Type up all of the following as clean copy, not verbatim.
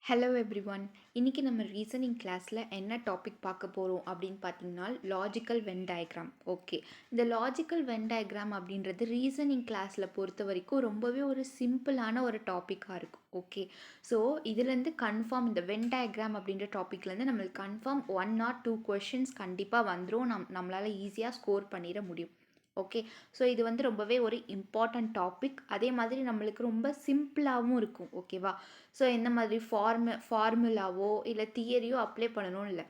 Hello everyone. இன்றைக்கி நம்ம reasoning கிளாஸில் என்ன டாபிக் பார்க்க போகிறோம் அப்படின்னு பார்த்தீங்கன்னா லாஜிக்கல் வென் டயக்ராம். ஓகே, இந்த லாஜிக்கல் வென் டயக்ராம் அப்படின்றது ரீசனிங் கிளாஸில் பொறுத்த வரைக்கும் ரொம்பவே ஒரு சிம்பிளான ஒரு டாப்பிக்காக இருக்கும். ஓகே, ஸோ இதுலேருந்து கன்ஃபார்ம் இந்த வென் டயக்ராம் அப்படின்ற டாப்பிக்லேருந்து நம்மளுக்கு கன்ஃபார்ம் 1 or 2 கொஷின்ஸ் கண்டிப்பாக வந்துடும். நம்மளால் ஈஸியாக ஸ்கோர் பண்ணிட முடியும். ஓகே, ஸோ இது வந்து ரொம்பவே ஒரு இம்பார்ட்டண்ட் டாபிக். அதே மாதிரி நம்மளுக்கு ரொம்ப சிம்பிளாகவும் இருக்கும். ஓகேவா? ஸோ எந்த மாதிரி ஃபார்முலாவோ இல்லை தியரியோ அப்ளை பண்ணணும் இல்லை,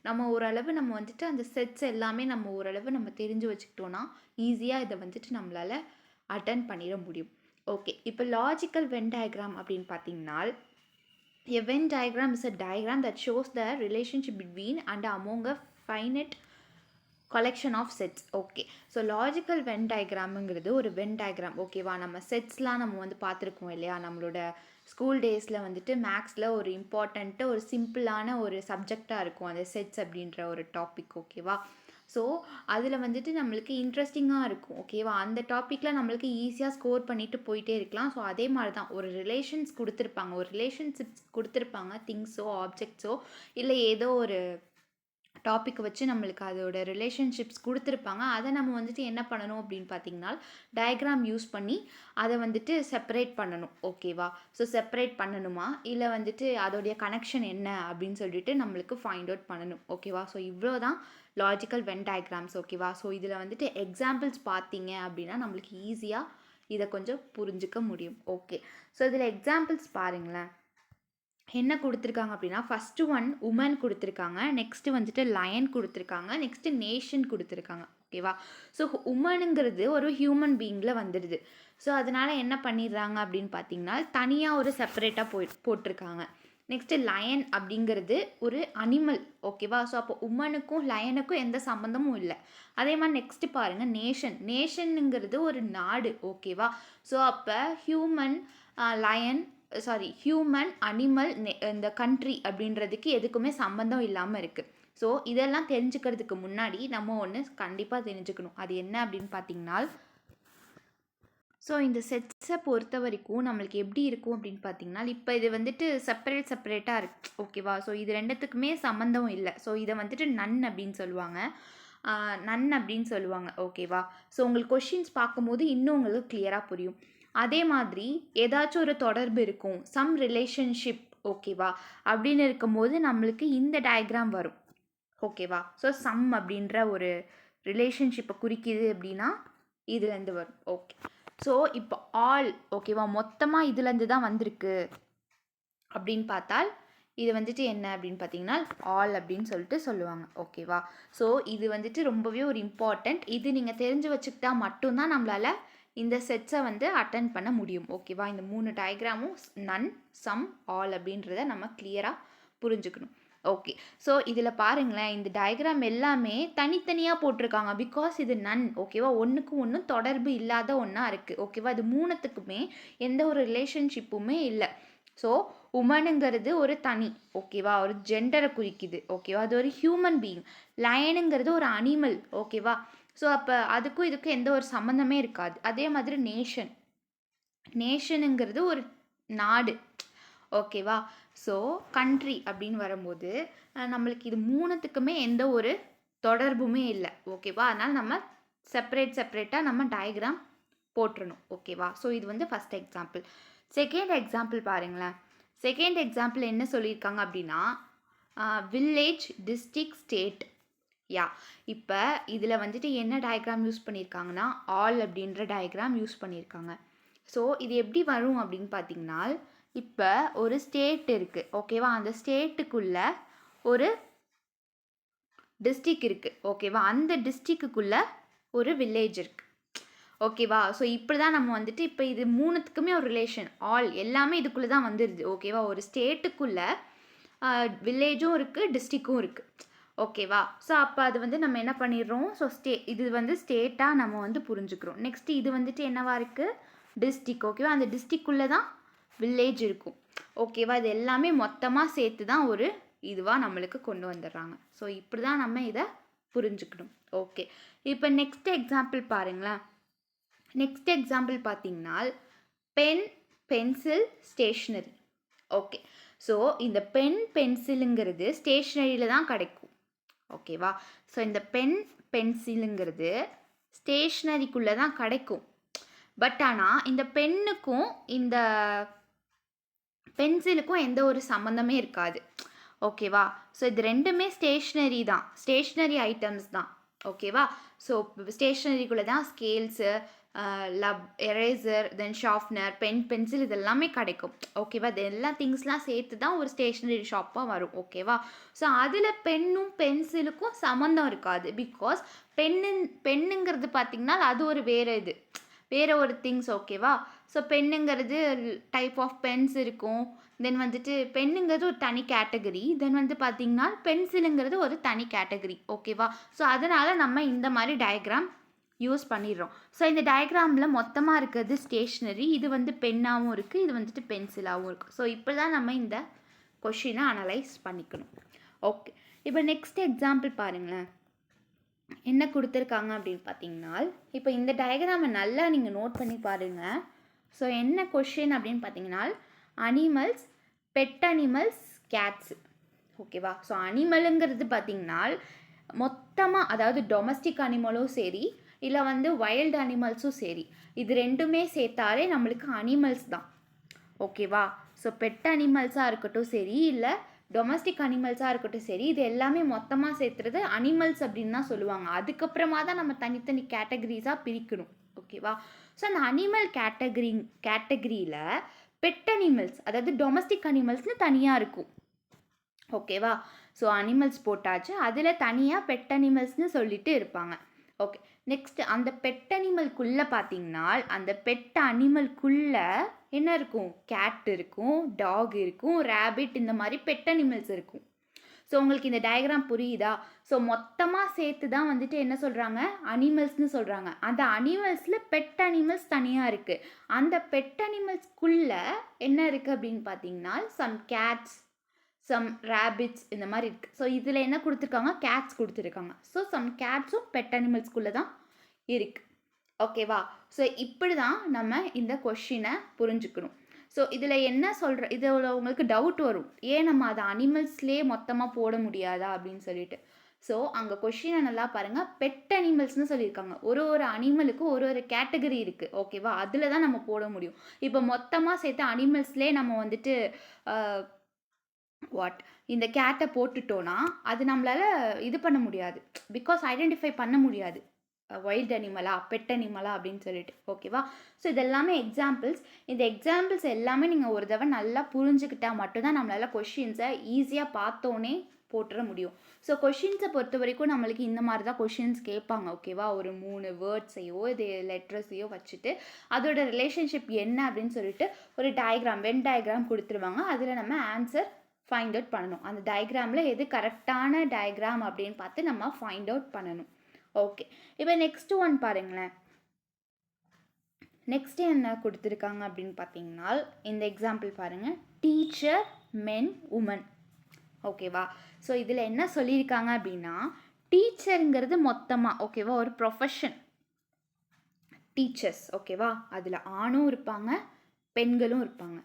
நம்ம ஓரளவு நம்ம வந்துட்டு அந்த செட்ஸ் எல்லாமே நம்ம ஓரளவு நம்ம தெரிஞ்சு வச்சுக்கிட்டோன்னா ஈஸியாக இதை வந்துட்டு நம்மளால் அட்டன் பண்ணிட முடியும். ஓகே, இப்போ லாஜிக்கல் வென் டயக்ராம் அப்படின்னு பார்த்தீங்கன்னா, a Venn diagram is a diagram that shows the relationship between and among a finite collection of sets. Okay, so logical Venn டயக்ராமுங்கிறது ஒரு வென் டயக்ராம். ஓகேவா? நம்ம செட்ஸ்லாம் நம்ம வந்து பார்த்துருக்கோம் இல்லையா? நம்மளோட ஸ்கூல் டேஸில் வந்துட்டு மேக்ஸில் ஒரு இம்பார்ட்டண்ட்டு ஒரு சிம்பிளான ஒரு சப்ஜெக்டாக இருக்கும் அந்த செட்ஸ் அப்படின்ற ஒரு டாபிக். ஓகேவா? ஸோ அதில் வந்துட்டு நம்மளுக்கு இன்ட்ரெஸ்டிங்காக இருக்கும். ஓகேவா? அந்த டாப்பிக்கில் நம்மளுக்கு ஈஸியாக ஸ்கோர் பண்ணிட்டு போயிட்டே இருக்கலாம். ஸோ அதே மாதிரி தான் ஒரு ரிலேஷன்ஸ் கொடுத்துருப்பாங்க, ஒரு ரிலேஷன்ஷிப்ஸ் கொடுத்துருப்பாங்க, திங்ஸோ ஆப்ஜெக்ட்ஸோ இல்லை ஏதோ ஒரு டாபிக் வச்சு நம்மளுக்கு அதோட ரிலேஷன்ஷிப்ஸ் கொடுத்துருப்பாங்க. அதை நம்ம வந்துட்டு என்ன பண்ணணும் அப்படின்னு பார்த்தீங்கன்னா, டயக்ராம் யூஸ் பண்ணி அதை வந்துட்டு செப்பரேட் பண்ணணும். ஓகேவா? ஸோ செப்பரேட் பண்ணணுமா இல்லை வந்துட்டு அதோடைய கனெக்ஷன் என்ன அப்படின்னு சொல்லிட்டு நம்மளுக்கு ஃபைண்ட் அவுட் பண்ணணும். ஓகேவா? ஸோ இவ்வளோ தான் லாஜிக்கல் வென் டயக்ராம்ஸ். ஓகேவா? ஸோ இதில் வந்துட்டு எக்ஸாம்பிள்ஸ் பார்த்தீங்க அப்படின்னா நம்மளுக்கு ஈஸியாக இதை கொஞ்சம் புரிஞ்சுக்க முடியும். ஓகே, ஸோ இதில் எக்ஸாம்பிள்ஸ் பாருங்களேன். என்ன கொடுத்துருக்காங்க அப்படின்னா, ஃபஸ்ட்டு ஒன் உமன் கொடுத்துருக்காங்க, நெக்ஸ்ட்டு வந்துட்டு லயன் கொடுத்துருக்காங்க, நெக்ஸ்ட்டு நேஷன் கொடுத்துருக்காங்க. ஓகேவா? ஸோ உமனுங்கிறது ஒரு ஹியூமன் பீயிங்கில் வந்துடுது. ஸோ அதனால் என்ன பண்ணிடுறாங்க அப்படின்னு பார்த்தீங்கன்னா, தனியாக ஒரு செப்பரேட்டாக போட்டிருக்காங்க. நெக்ஸ்ட்டு லயன் அப்படிங்கிறது ஒரு அனிமல். ஓகேவா? ஸோ அப்போ உமனுக்கும் லயனுக்கும் எந்த சம்மந்தமும் இல்லை. அதே மாதிரி நெக்ஸ்ட்டு பாருங்கள், நேஷனுங்கிறது ஒரு நாடு. ஓகேவா? ஸோ அப்போ ஹியூமன் அனிமல் இந்த கண்ட்ரி அப்படின்றதுக்கு எதுக்குமே சம்மந்தம் இல்லாமல் இருக்குது. ஸோ இதெல்லாம் தெரிஞ்சுக்கிறதுக்கு முன்னாடி நம்ம ஒன்று கண்டிப்பாக தெரிஞ்சுக்கணும். அது என்ன அப்படின்னு பார்த்தீங்கன்னா, ஸோ இந்த செட்ஸை பொறுத்த வரைக்கும் நம்மளுக்கு எப்படி இருக்கும் அப்படின்னு பார்த்தீங்கன்னா, இப்போ இது வந்துட்டு செப்பரேட்டாக இருக்குது. ஓகேவா? ஸோ இது ரெண்டுத்துக்குமே சம்மந்தம் இல்லை. ஸோ இதை வந்துட்டு நன் அப்படின்னு சொல்லுவாங்க. ஓகேவா? ஸோ உங்களுக்கு கொஷின்ஸ் பார்க்கும்போது இன்னும் உங்களுக்கு கிளியராக புரியும். அதே மாதிரி ஏதாச்சும் ஒரு தொடர்பு இருக்கும், சம் ரிலேஷன்ஷிப். ஓகேவா? அப்படின்னு இருக்கும்போது நம்மளுக்கு இந்த டயக்ராம் வரும். ஓகேவா? ஸோ சம் அப்படின்ற ஒரு ரிலேஷன்ஷிப்பை குறிக்குது அப்படின்னா இதுலேருந்து வரும். ஓகே, ஸோ இப்போ ஆல். ஓகேவா? மொத்தமாக இதுலேருந்து தான் வந்திருக்கு அப்படின்னு பார்த்தால் இது வந்துட்டு என்ன அப்படின்னு பார்த்தீங்கன்னா ஆல் அப்படின்னு சொல்லிட்டு சொல்லுவாங்க. ஓகேவா? ஸோ இது வந்துட்டு ரொம்பவே ஒரு இம்பார்ட்டண்ட். இது நீங்கள் தெரிஞ்சு வச்சுக்கிட்டா மட்டும்தான் நம்மளால் இந்த செட்ஸை வந்து அட்டன் பண்ண முடியும். ஓகேவா? இந்த 3 டயக்ராமும் நன், சம், ஆல் அப்படின்றத நம்ம கிளியராக புரிஞ்சுக்கணும். ஓகே, ஸோ இதில் பாருங்களேன், இந்த டயக்ராம் எல்லாமே தனித்தனியாக போட்டிருக்காங்க. பிகாஸ் இது நன். ஓகேவா? ஒன்றுக்கு ஒன்று தொடர்பு இல்லாத ஒன்றா இருக்குது. ஓகேவா? இது மூணுத்துக்குமே எந்த ஒரு ரிலேஷன்ஷிப்புமே இல்லை. ஸோ உமனுங்கிறது ஒரு தனி. ஓகேவா? ஒரு ஜெண்டரை குறிக்குது. ஓகேவா? அது ஒரு ஹியூமன் பீயிங். லயனுங்கிறது ஒரு அனிமல். ஓகேவா? ஸோ அப்போ அதுக்கும் இதுக்கும் எந்த ஒரு சம்மந்தமே இருக்காது. அதே மாதிரி நேஷனுங்கிறது ஒரு நாடு. ஓகேவா? ஸோ கண்ட்ரி அப்படின்னு வரும்போது நம்மளுக்கு இது மூணுத்துக்குமே எந்த ஒரு தொடர்புமே இல்லை. ஓகேவா? அதனால் நம்ம செப்பரேட்டாக நம்ம டயக்ராம் போட்டுறணும். ஓகேவா? ஸோ இது வந்து ஃபஸ்ட் எக்ஸாம்பிள். செகண்ட் எக்ஸாம்பிள் பாருங்களேன். செகண்ட் எக்ஸாம்பிள் என்ன சொல்லியிருக்காங்க அப்படின்னா, வில்லேஜ், டிஸ்ட்ரிக்ட், ஸ்டேட். இப்போ இதில் வந்துட்டு என்ன டயக்ராம் யூஸ் பண்ணியிருக்காங்கன்னா, ஆல் அப்படின்ற டயக்ராம் யூஸ் பண்ணியிருக்காங்க. ஸோ இது எப்படி வரும் அப்படின்னு பார்த்தீங்கன்னா, இப்போ ஒரு ஸ்டேட் இருக்குது. ஓகேவா? அந்த ஸ்டேட்டுக்குள்ளே ஒரு டிஸ்ட்ரிக் இருக்குது. ஓகேவா? அந்த டிஸ்ட்ரிக்குள்ளே ஒரு வில்லேஜ் இருக்குது. ஓகேவா? ஸோ இப்படி தான் நம்ம வந்துட்டு இப்போ இது மூணுத்துக்குமே ஒரு ரிலேஷன், ஆல் எல்லாமே இதுக்குள்ளே தான் வந்துடுது. ஓகேவா? ஒரு ஸ்டேட்டுக்குள்ளே வில்லேஜும் இருக்குது, டிஸ்ட்ரிக்கும் இருக்குது. ஓகேவா? ஸோ அப்போ அது வந்து நம்ம என்ன பண்ணிடுறோம், ஸோ இது வந்து ஸ்டேட்டாக நம்ம வந்து புரிஞ்சுக்கிறோம். நெக்ஸ்ட் இது வந்துட்டு என்னவா இருக்குது, டிஸ்ட்ரிக். ஓகேவா? அந்த டிஸ்ட்ரிக்குள்ளே தான் வில்லேஜ் இருக்கும். ஓகேவா? இது எல்லாமே மொத்தமாக சேர்த்து தான் ஒரு இதுவாக நம்மளுக்கு கொண்டு வந்துடுறாங்க. ஸோ இப்படி தான் நம்ம இதை புரிஞ்சுக்கணும். ஓகே, இப்போ நெக்ஸ்ட் எக்ஸாம்பிள் பாருங்களேன். நெக்ஸ்ட் எக்ஸாம்பிள் பார்த்தீங்கன்னா pen, pencil, stationery. Okay, so இந்த பென் பென்சிலுங்கிறது ஸ்டேஷ்னரியில் தான் கிடைக்கும். ஓகேவா? ஸோ இந்த பென் பென்சிலுங்கிறது ஸ்டேஷ்னரிக்குள்ளே தான் கிடைக்கும். பட் ஆனால் இந்த பென்னுக்கும் இந்த பென்சிலுக்கும் எந்த ஒரு சம்மந்தமே இருக்காது. ஓகேவா? ஸோ இது ரெண்டுமே ஸ்டேஷ்னரி தான், ஸ்டேஷ்னரி ஐட்டம்ஸ் தான். ஓகேவா? ஸோ ஸ்டேஷ்னரிக்குள்ளே தான் ஸ்கேல்ஸு, எரேசர், தென் ஷார்ப்னர், பென்சில் இது எல்லாமே கிடைக்கும். ஓகேவா? இது எல்லா திங்ஸ்லாம் சேர்த்து தான் ஒரு ஸ்டேஷ்னரி ஷாப்பாக வரும். ஓகேவா? ஸோ அதில் பென்னும் பென்சிலுக்கும் சம்மந்தம் இருக்காது. பிகாஸ் பென்னுங்கிறது பார்த்திங்கன்னா அது ஒரு வேறு ஒரு திங்ஸ். ஓகேவா? ஸோ பென்னுங்கிறது டைப் ஆஃப் பென்ஸ் இருக்கும். தென் வந்துட்டு பென்னுங்கிறது ஒரு தனி கேட்டகரி. தென் வந்து பார்த்திங்கன்னா பென்சிலுங்கிறது ஒரு தனி கேட்டகரி. ஓகேவா? ஸோ அதனால் நம்ம இந்த மாதிரி டயக்ராம் யூஸ் பண்ணிடுறோம். ஸோ இந்த டயக்ராமில் மொத்தமாக இருக்கிறது ஸ்டேஷ்னரி, இது வந்து பென்னாகவும் இருக்குது, இது வந்துட்டு பென்சிலாகவும் இருக்குது. ஸோ இப்படி தான் நம்ம இந்த கொஷினை அனலைஸ் பண்ணிக்கணும். ஓகே, இப்போ நெக்ஸ்ட் எக்ஸாம்பிள் பாருங்களேன். என்ன கொடுத்துருக்காங்க அப்படின்னு பார்த்தீங்கன்னா, இப்போ இந்த டயக்ராமை நல்லா நீங்கள் நோட் பண்ணி பாருங்கள். ஸோ என்ன கொஷின் அப்படின்னு பார்த்தீங்கன்னா, அனிமல்ஸ், பெட் அனிமல்ஸ், கேட்ஸு. ஓகேவா? ஸோ அனிமலுங்கிறது பார்த்தீங்கன்னா மொத்தமாக, அதாவது டொமஸ்டிக் அனிமலும் சரி இல்லை வந்து வைல்டு அனிமல்ஸும் சரி, இது ரெண்டுமே சேர்த்தாலே நம்மளுக்கு அனிமல்ஸ் தான். ஓகேவா? ஸோ பெட் அனிமல்ஸாக இருக்கட்டும் சரி இல்லை டொமஸ்டிக் அனிமல்ஸாக இருக்கட்டும் சரி, இது எல்லாமே மொத்தமாக சேர்த்துறது அனிமல்ஸ் அப்படின்னு தான் சொல்லுவாங்க. அதுக்கப்புறமா தான் நம்ம தனித்தனி கேட்டகரிஸாக பிரிக்கணும். ஓகேவா? ஸோ அந்த அனிமல் கேட்டகரியில் பெட் அனிமல்ஸ், அதாவது டொமஸ்டிக் அனிமல்ஸ்னு தனியாக இருக்கும். ஓகேவா? ஸோ அனிமல்ஸ் போட்டாச்சு, அதில் தனியாக பெட் அனிமல்ஸ்னு சொல்லிட்டு இருப்பாங்க. ஓகே, நெக்ஸ்ட் அந்த பெட் அனிமல்குள்ளே பார்த்தீங்கன்னா, அந்த பெட் அனிமல்குள்ளே என்ன இருக்கும்? கேட் இருக்கும், டாக் இருக்கும், ரேபிட், இந்த மாதிரி பெட் அனிமல்ஸ் இருக்கும். ஸோ உங்களுக்கு இந்த டயக்ராம் புரியுதா? ஸோ மொத்தமாக சேர்த்து தான் வந்துட்டு என்ன சொல்கிறாங்க? அனிமல்ஸ்னு சொல்கிறாங்க. அந்த அனிமல்ஸில் பெட் அனிமல்ஸ் தனியாக இருக்குது. அந்த பெட் அனிமல்ஸ்குள்ளே என்ன இருக்குது அப்படின்னு பார்த்தீங்கன்னா, சம் கேட்ஸ், சம் ரேபிட்ஸ், இந்த மாதிரி இருக்குது. ஸோ இதில் என்ன கொடுத்துருக்காங்க? கேட்ஸ் கொடுத்துருக்காங்க. ஸோ சம் கேட்ஸும் பெட் அனிமல்ஸ்குள்ளே தான் இருக்குது. ஓகேவா? ஸோ இப்படி தான் நம்ம இந்த கொஷினை புரிஞ்சுக்கணும். ஸோ இதில் என்ன இதில் உங்களுக்கு டவுட் வரும், ஏன் நம்ம அதை அனிமல்ஸ்லேயே மொத்தமாக போட முடியாதா அப்படின்னு சொல்லிட்டு. ஸோ அங்கே கொஷினை நல்லா பாருங்கள். பெட் அனிமல்ஸ்னு சொல்லியிருக்காங்க. ஒரு அனிமலுக்கும் ஒரு கேட்டகரி இருக்குது. ஓகேவா? அதில் தான் நம்ம போட முடியும். இப்போ மொத்தமாக சேர்த்து அனிமல்ஸ்லேயே நம்ம வந்துட்டு இந்த கேட்டை போட்டுட்டோன்னா அது நம்மளால் இது பண்ண முடியாது. பிகாஸ் ஐடென்டிஃபை பண்ண முடியாது, வைல்டு அனிமலா பெட் அனிமலா அப்படின்னு சொல்லிட்டு. ஓகேவா? ஸோ இதெல்லாமே எக்ஸாம்பிள்ஸ். இந்த எக்ஸாம்பிள்ஸ் எல்லாமே நீங்கள் ஒரு தடவை நல்லா புரிஞ்சுக்கிட்டால் மட்டும்தான் நம்மளால் கொஷின்ஸை ஈஸியாக பார்த்தோன்னே போட்டுற முடியும். ஸோ கொஷின்ஸை பொறுத்த வரைக்கும் நம்மளுக்கு இந்த மாதிரி தான் கொஷின்ஸ் கேட்பாங்க. ஓகேவா? ஒரு 3 வேர்ட்ஸையோ இது லெட்டர்ஸையோ வச்சுட்டு அதோட ரிலேஷன்ஷிப் என்ன அப்படின்னு சொல்லிட்டு ஒரு டயக்ராம், வென் டயக்ராம் கொடுத்துருவாங்க. அதில் நம்ம ஆன்சர் ஃபைண்ட் அவுட் பண்ணணும். அந்த டயக்ராமில் எது கரெக்டான டயக்ராம் அப்படின்னு பார்த்து நம்ம ஃபைண்ட் அவுட் பண்ணணும். ஓகே, இப்போ நெக்ஸ்ட் ஒன் பாருங்களேன். நெக்ஸ்ட் என்ன கொடுத்துருக்காங்க அப்படின்னு பார்த்தீங்கன்னா, இந்த எக்ஸாம்பிள் பாருங்கள். டீச்சர், மென், உமன். ஓகேவா? ஸோ இதில் என்ன சொல்லியிருக்காங்க அப்படின்னா, டீச்சருங்கிறது மொத்தமாக, ஓகேவா, ஒரு ப்ரொஃபஷன், டீச்சர்ஸ். ஓகேவா? அதில் ஆணும் இருப்பாங்க, பெண்களும் இருப்பாங்க.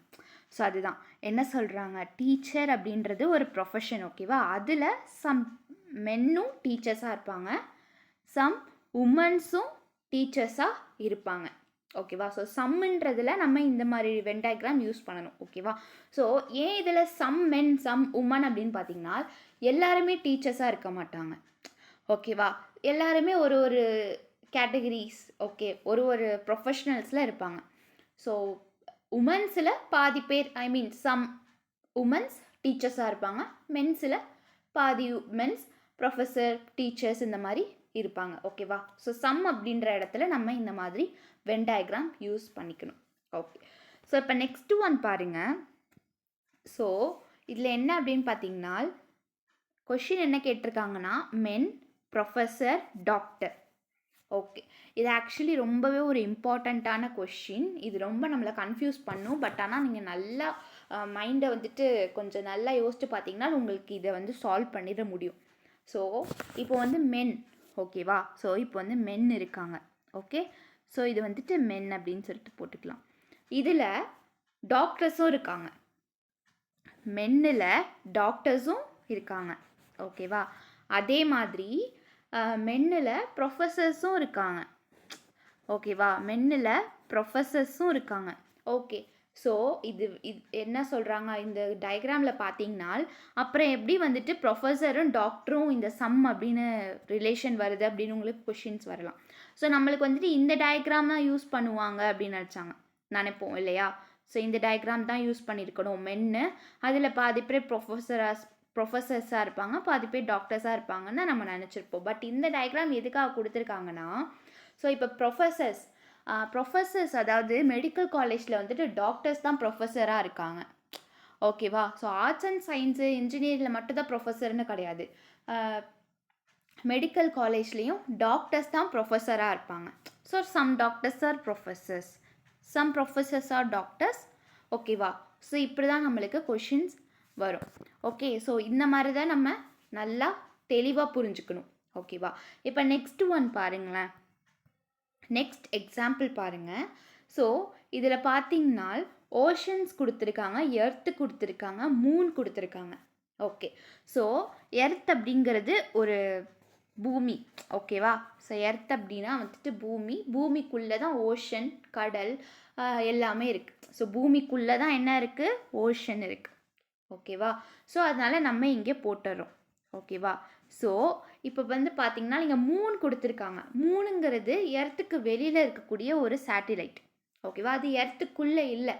ஸோ அதுதான் என்ன சொல்கிறாங்க, டீச்சர் அப்படின்றது ஒரு ப்ரொஃபஷன். ஓகேவா? அதில் சம் மென்னும் டீச்சர்ஸாக இருப்பாங்க, சம் உமன்ஸும் டீச்சர்ஸாக இருப்பாங்க. ஓகேவா? ஸோ சம்ன்றதில் நம்ம இந்த மாதிரி வென் டயக்ராம் யூஸ் பண்ணணும். ஓகேவா? ஸோ ஏன் இதில் சம் மென் சம் உமன் அப்படின்னு பார்த்தீங்கன்னா, எல்லாருமே டீச்சர்ஸாக இருக்க மாட்டாங்க. ஓகேவா? எல்லாருமே ஒரு கேட்டகரிஸ், ஓகே, ஒரு ப்ரொஃபஷ்னல்ஸில் இருப்பாங்க. ஸோ உமன்ஸில் பாதி பேர், ஐ மீன் சம் உமன்ஸ் டீச்சர்ஸாக இருப்பாங்க, மென்ஸில் பாதி மென்ஸ் ப்ரொஃபஸர், டீச்சர்ஸ், இந்த மாதிரி இருப்பாங்க. ஓகேவா? ஸோ சம் அப்படின்ற இடத்துல நம்ம இந்த மாதிரி வென் டயக்ராம் யூஸ் பண்ணிக்கணும். ஓகே, ஸோ இப்போ நெக்ஸ்ட் ஒன் பாருங்கள். ஸோ இதில் என்ன அப்படின்னு பார்த்தீங்கன்னா, கொஷின் என்ன கேட்டிருக்காங்கன்னா, மென், ப்ரொஃபஸர், டாக்டர். ஓகே, இது ஆக்சுவலி ரொம்பவே ஒரு இம்பார்ட்டண்ட்டான கொஷின். இது ரொம்ப நம்மளை கன்ஃபியூஸ் பண்ணும். பட் ஆனால் நீங்கள் நல்லா மைண்டை வந்துட்டு கொஞ்சம் நல்லா யோசிச்சு பார்த்தீங்கன்னா உங்களுக்கு இதை வந்து சால்வ் பண்ணிட முடியும். ஸோ இப்போ வந்து மென், ஓகேவா? ஸோ இப்போ வந்து மென் இருக்காங்க. ஓகே, ஸோ இது வந்துட்டு மென் அப்படின்னு சொல்லிட்டு போட்டுக்கலாம். இதில் டாக்டர்ஸும் இருக்காங்க. மென்னில் டாக்டர்ஸும் இருக்காங்க. ஓகேவா? அதே மாதிரி மென்னில் ப்ரொஃபஸர்ஸும் இருக்காங்க. ஓகேவா? மென்னில் ப்ரொஃபஸர்ஸும் இருக்காங்க. ஓகே, ஸோ இது என்ன சொல்கிறாங்க இந்த டயக்ராமில் பார்த்தீங்கன்னா, அப்புறம் எப்படி வந்துட்டு ப்ரொஃபஸரும் டாக்டரும் இந்த சம் அப்படின்னு ரிலேஷன் வருது அப்படின்னு உங்களுக்கு கொஷின்ஸ் வரலாம். ஸோ நம்மளுக்கு வந்துட்டு இந்த டயக்ராம் தான் யூஸ் பண்ணுவாங்க அப்படின்னு நினைப்போம் இல்லையா? ஸோ இந்த டயக்ராம் தான் யூஸ் பண்ணியிருக்கணும். மென்னு அதில் பாதி பேர் ப்ரொஃபஸர்ஸாக இருப்பாங்க, பாதி பேர் டாக்டர்ஸாக இருப்பாங்கன்னு நம்ம நினச்சிருப்போம். பட் இந்த டயக்ராம் எதுக்காக கொடுத்துருக்காங்கன்னா, ஸோ இப்போ ப்ரொஃபஸர்ஸ் அதாவது மெடிக்கல் காலேஜில் வந்துட்டு டாக்டர்ஸ் தான் ப்ரொஃபஸராக இருக்காங்க. ஓகேவா? ஸோ ஆர்ட்ஸ் அண்ட் சயின்ஸு இன்ஜினியரிங்கில் மட்டும்தான் ப்ரொஃபஸர்னு கிடையாது. மெடிக்கல் காலேஜ்லேயும் டாக்டர்ஸ் தான் ப்ரொஃபஸராக இருப்பாங்க. So some doctors are professors, some professors are doctors. ஓகேவா? ஸோ இப்படி தான் நம்மளுக்கு கொஷின்ஸ் வரும். ஓகே, ஸோ இந்த மாதிரி தான் நம்ம நல்லா தெளிவாக புரிஞ்சுக்கணும். ஓகேவா? இப்போ நெக்ஸ்ட் ஒன் பாருங்களேன். நெக்ஸ்ட் எக்ஸாம்பிள் பாருங்கள். ஸோ இதில் பார்த்தீங்கன்னா ஓஷன்ஸ் கொடுத்துருக்காங்க, எர்த்து கொடுத்துருக்காங்க, மூன் கொடுத்துருக்காங்க. ஓகே, ஸோ எர்த் அப்படிங்கிறது ஒரு பூமி. ஓகேவா? ஸோ எர்த் அப்படின்னா வந்துட்டு பூமிக்குள்ளே தான் ஓஷன், கடல் எல்லாமே இருக்குது. ஸோ பூமிக்குள்ளே தான் என்ன இருக்குது? ஓஷன் இருக்குது. ஓகேவா? ஸோ அதனால் நம்ம இங்கே போட்டுறோம். ஓகேவா? ஸோ இப்போ வந்து பார்த்தீங்கன்னா நீங்கள் மூன் கொடுத்துருக்காங்க. மூணுங்கிறது எர்த்துக்கு வெளியில் இருக்கக்கூடிய ஒரு சேட்டிலைட். ஓகேவா? அது எர்த்துக்குள்ளே இல்லை.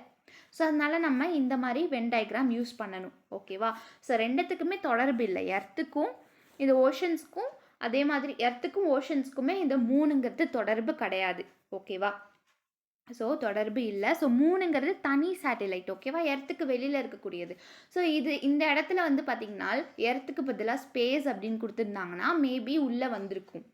ஸோ அதனால் நம்ம இந்த மாதிரி வென் டயக்ராம் யூஸ் பண்ணணும். ஓகேவா? ஸோ ரெண்டுத்துக்குமே தொடர்பு இல்லை. எர்த்துக்கும் இந்த ஓஷன்ஸ்க்கும், அதே மாதிரி எர்த்துக்கும் ஓஷன்ஸ்க்குமே இந்த மூணுங்கிறது தொடர்பு கிடையாது. ஓகேவா? ஸோ தொடர்பு இல்லை. ஸோ மூணுங்கிறது தனி சேட்டிலைட். ஓகேவா? எர்த்துக்கு வெளியில் இருக்கக்கூடியது. ஸோ இந்த இடத்துல வந்து பார்த்திங்கன்னா எர்த்துக்கு பதிலாக ஸ்பேஸ் அப்படின்னு கொடுத்துருந்தாங்கன்னா மேபி உள்ளே வந்திருக்கும்.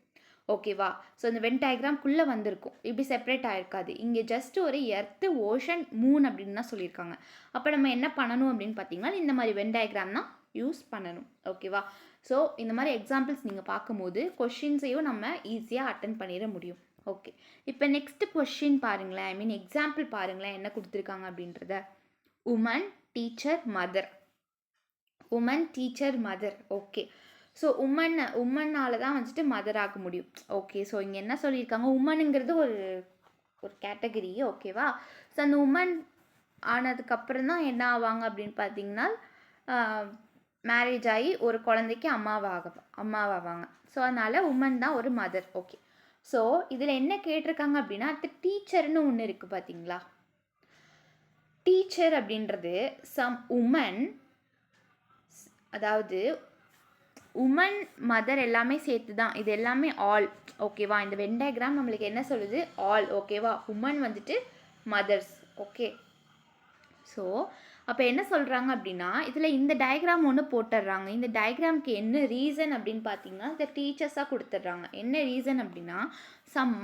ஓகேவா? ஸோ இந்த வென் டயக்ராம்குள்ளே வந்திருக்கும், இப்படி செப்பரேட் ஆகிருக்காது. இங்கே ஜஸ்ட் ஒரு எர்த்து, ஓஷன், மூன் அப்படின்னு தான் சொல்லியிருக்காங்க. அப்போ நம்ம என்ன பண்ணணும் அப்படின்னு பார்த்தீங்கன்னா இந்த மாதிரி வென் டயக்ராம் தான் யூஸ் பண்ணணும். ஓகேவா? ஸோ இந்த மாதிரி எக்ஸாம்பிள்ஸ் நீங்கள் பார்க்கும்போது கொஷின்ஸையும் நம்ம ஈஸியாக அட்டன் பண்ணிட முடியும். ஓகே, இப்போ நெக்ஸ்ட் கொஷின் பாருங்களேன், ஐ மீன் எக்ஸாம்பிள் பாருங்களேன் என்ன கொடுத்துருக்காங்க அப்படின்றத. Woman, teacher, mother. Woman, teacher, mother. Okay, so உமன்னால தான் வந்துட்டு மதர் ஆக முடியும். ஓகே, ஸோ இங்கே என்ன சொல்லியிருக்காங்க, உமனுங்கிறது ஒரு கேட்டகரி. ஓகேவா? ஸோ அந்த உமன் ஆனதுக்கப்புறம் தான் என்ன ஆவாங்க அப்படின்னு பார்த்தீங்கன்னா மேரேஜ் ஆகி ஒரு குழந்தைக்கு அம்மாவாவாங்க. ஸோ அதனால் உமன் தான் ஒரு மதர். ஓகே, ஸோ இதில் என்ன கேட்டிருக்காங்க அப்படின்னா அது டீச்சர்னு ஒன்று இருக்குது பார்த்தீங்களா? டீச்சர் அப்படின்றது சம் உமன், அதாவது உமன், மதர் எல்லாமே சேர்த்து தான். இது எல்லாமே ஆல். ஓகேவா? இந்த வென் டயக்ராம் நம்மளுக்கு என்ன சொல்லுது? ஆல். ஓகேவா? உமன் வந்துட்டு மதர்ஸ். ஓகே, ஸோ அப்போ என்ன சொல்கிறாங்க அப்படின்னா இதில் இந்த டயக்ராம் ஒன்று போட்டுடுறாங்க. இந்த டயக்ராம்க்கு என்ன ரீசன் அப்படின்னு பார்த்தீங்கன்னா இந்த டீச்சர்ஸாக கொடுத்துட்றாங்க. என்ன ரீசன் அப்படின்னா சம்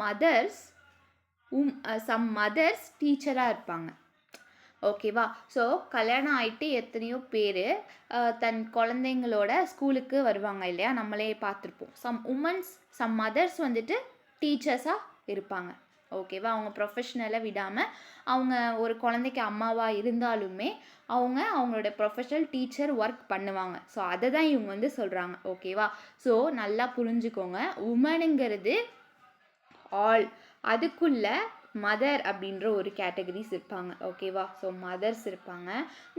மதர்ஸ் டீச்சராக இருப்பாங்க. ஓகேவா? ஸோ கல்யாணம் ஆகிட்டு எத்தனையோ பேர் தன் குழந்தைங்களோட ஸ்கூலுக்கு வருவாங்க இல்லையா? நம்மளே பார்த்துருப்போம். சம் மதர்ஸ் வந்துட்டு டீச்சர்ஸாக இருப்பாங்க. ஓகேவா? அவங்க ப்ரொஃபஷ்னலை விடாமல் அவங்க ஒரு குழந்தைக்கு அம்மாவாக இருந்தாலுமே அவங்களோட ப்ரொஃபஷ்னல் டீச்சர் ஒர்க் பண்ணுவாங்க. ஸோ அதை தான் இவங்க வந்து சொல்கிறாங்க. ஓகேவா? ஸோ நல்லா புரிஞ்சுக்கோங்க, உமனுங்கிறது ஆல், அதுக்குள்ளே மதர் அப்படின்ற ஒரு கேட்டகரிஸ் இருப்பாங்க. ஓகேவா? ஸோ மதர்ஸ் இருப்பாங்க,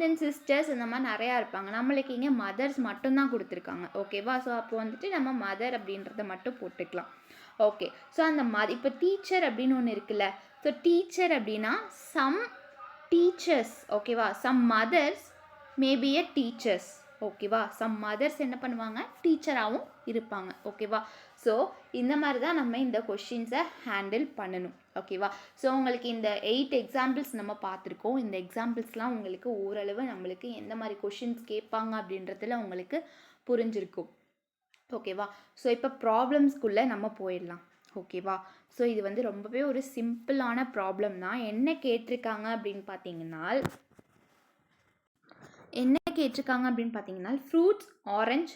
தென் சிஸ்டர்ஸ், இந்த மாதிரி நிறையா இருப்பாங்க. நம்மளுக்கு இங்கே மதர்ஸ் மட்டும்தான் கொடுத்துருக்காங்க. ஓகேவா? ஸோ அப்போ வந்துட்டு நம்ம மதர் அப்படின்றத மட்டும் போட்டுக்கலாம். ஓகே, ஸோ அந்த இப்போ டீச்சர் அப்படின்னு ஒன்று இருக்குல்ல. ஸோ டீச்சர் அப்படின்னா சம் டீச்சர்ஸ். ஓகேவா? Some mothers maybe a teachers. ஓகேவா? சம் மதர்ஸ் என்ன பண்ணுவாங்க? டீச்சராகவும் இருப்பாங்க. ஓகேவா? ஸோ இந்த மாதிரி தான் நம்ம இந்த கொஷின்ஸை ஹேண்டில் பண்ணணும். ஓகேவா? ஸோ உங்களுக்கு இந்த 8 எக்ஸாம்பிள்ஸ் நம்ம பார்த்துருக்கோம். இந்த எக்ஸாம்பிள்ஸ்லாம் உங்களுக்கு ஓரளவு நம்மளுக்கு எந்த மாதிரி கொஷின்ஸ் கேட்பாங்க அப்படின்றதுல உங்களுக்கு புரிஞ்சிருக்கும். ஓகேவா? ஸோ இப்போ ப்ராப்ளம்ஸ்குள்ளே நம்ம போயிடலாம். ஓகேவா? ஸோ இது வந்து ரொம்பவே ஒரு சிம்பிளான ப்ராப்ளம் தான். என்ன கேட்டிருக்காங்க அப்படின்னு பார்த்தீங்கன்னா fruits, orange,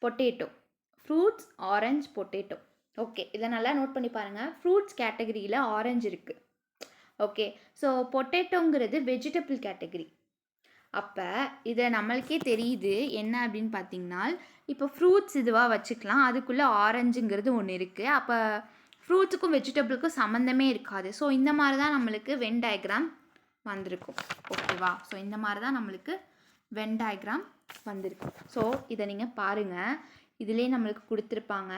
potato. Fruits, orange, potato. Okay, இதை நல்லா நோட் பண்ணி பாருங்கள். ஃப்ரூட்ஸ் கேட்டகரியில் ஆரஞ்சு இருக்குது. ஓகே, ஸோ பொட்டேட்டோங்கிறது வெஜிடபிள் கேட்டகரி. அப்போ இதை நம்மளுக்கே தெரியுது என்ன அப்படின்னு பார்த்தீங்கன்னா, இப்போ ஃப்ரூட்ஸ் இதுவாக வச்சுக்கலாம், அதுக்குள்ளே ஆரஞ்சுங்கிறது ஒன்று இருக்குது. அப்போ ஃப்ரூட்ஸுக்கும் வெஜிடபிளுக்கும் சம்மந்தமே இருக்காது. ஸோ இந்த மாதிரி தான் நம்மளுக்கு வென் டயக்ராம் வந்திருக்கும். ஓகேவா? ஸோ இந்த மாதிரி தான் நம்மளுக்கு வென் டயக்ராம் வந்திருக்கு. ஸோ இதை நீங்கள் பாருங்கள், இதிலே நம்மளுக்கு கொடுத்துருப்பாங்க.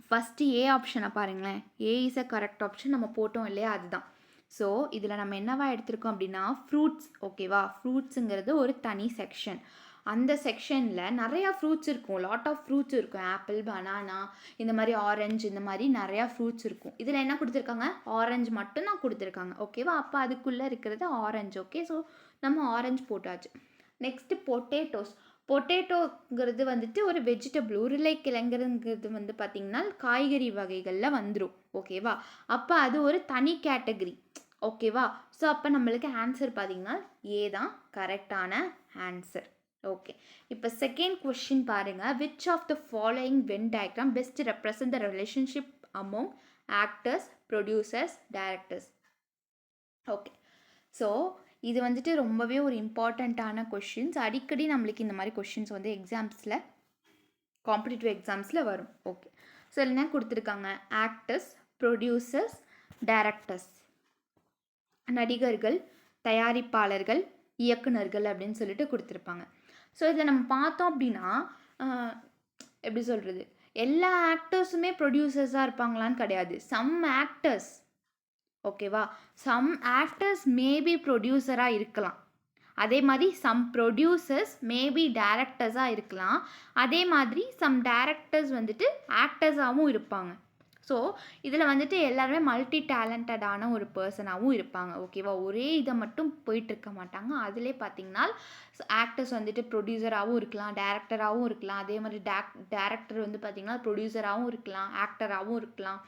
ஃபஸ்ட்டு ஏ ஆப்ஷனை பாருங்களேன். ஏ இஸ் அ கரெக்ட் ஆப்ஷன், நம்ம போட்டோம் இல்லையா, அதுதான். ஸோ இதில் நம்ம என்னவா எடுத்திருக்கோம் அப்படின்னா ஃப்ரூட்ஸ். ஓகேவா? ஃப்ரூட்ஸுங்கிறது ஒரு தனி செக்ஷன். அந்த செக்ஷனில் நிறையா ஃப்ரூட்ஸ் இருக்கும், லாட் ஆஃப் ஃப்ரூட்ஸ் இருக்கும். ஆப்பிள், பனானா, இந்த மாதிரி ஆரஞ்சு, இந்த மாதிரி நிறையா ஃப்ரூட்ஸ் இருக்கும். இதில் என்ன கொடுத்துருக்காங்க? ஆரஞ்சு மட்டும் தான் கொடுத்துருக்காங்க. ஓகேவா? அப்போ அதுக்குள்ளே இருக்கிறது ஆரஞ்சு. ஓகே, ஸோ நம்ம ஆரஞ்சு போட்டாச்சு. Next potatoes. பொட்டேட்டோங்கிறது வந்துட்டு ஒரு வெஜிடபிள், உருளைக்கிழங்குங்கிறது வந்து பார்த்திங்கன்னா காய்கறி வகைகளில் வந்துடும். ஓகேவா? அப்போ அது ஒரு தனி கேட்டகரி. ஓகேவா? ஸோ அப்போ நம்மளுக்கு ஆன்சர் பார்த்திங்கன்னா ஏ தான் கரெக்டான ஆன்சர். ஓகே, இப்போ செகண்ட் கொஸ்டின் பாருங்கள். Which of the following venn diagram best represent the relationship among actors, producers, directors? Okay, so இது வந்துட்டு ரொம்பவே ஒரு இம்பார்ட்டண்ட்டான கொஷின்ஸ். அடிக்கடி நம்மளுக்கு இந்த மாதிரி கொஷின்ஸ் வந்து எக்ஸாம்ஸில், காம்படிட்டிவ் எக்ஸாம்ஸில் வரும். ஓகே, ஸோ என்ன கொடுத்துருக்காங்க? ஆக்டர்ஸ், ப்ரொடியூசர்ஸ், டைரக்டர்ஸ், நடிகர்கள், தயாரிப்பாளர்கள், இயக்குனர்கள் அப்படின்னு சொல்லிட்டு கொடுத்துருப்பாங்க. ஸோ இதை நம்ம பார்த்தோம் அப்படின்னா எப்படி சொல்கிறது, எல்லா ஆக்டர்ஸுமே ப்ரொடியூசர்ஸாக இருப்பாங்களான்னு கிடையாது. சம் ஆக்டர்ஸ், ஓகேவா, சம் ஆக்டர்ஸ் மேபி ப்ரொடியூசராக இருக்கலாம். அதே மாதிரி சம் ப்ரொடியூசர்ஸ் மேபி டைரக்டர்ஸாக இருக்கலாம். அதே மாதிரி சம் டைரக்டர்ஸ் வந்துட்டு ஆக்டர்ஸாகவும் இருப்பாங்க. ஸோ இதில் வந்துட்டு எல்லாருமே மல்டி டேலண்டடான ஒரு பர்சனாகவும் இருப்பாங்க. ஓகேவா? ஒரே இதை மட்டும் போயிட்டுருக்க மாட்டாங்க. அதிலே பார்த்திங்கன்னா ஆக்டர்ஸ் வந்துட்டு ப்ரொடியூசராகவும் இருக்கலாம், டேரக்டராகவும் இருக்கலாம். அதே மாதிரி டேரக்டர் வந்து பார்த்திங்கன்னா ப்ரொடியூசராகவும் இருக்கலாம், ஆக்டராகவும் இருக்கலாம்.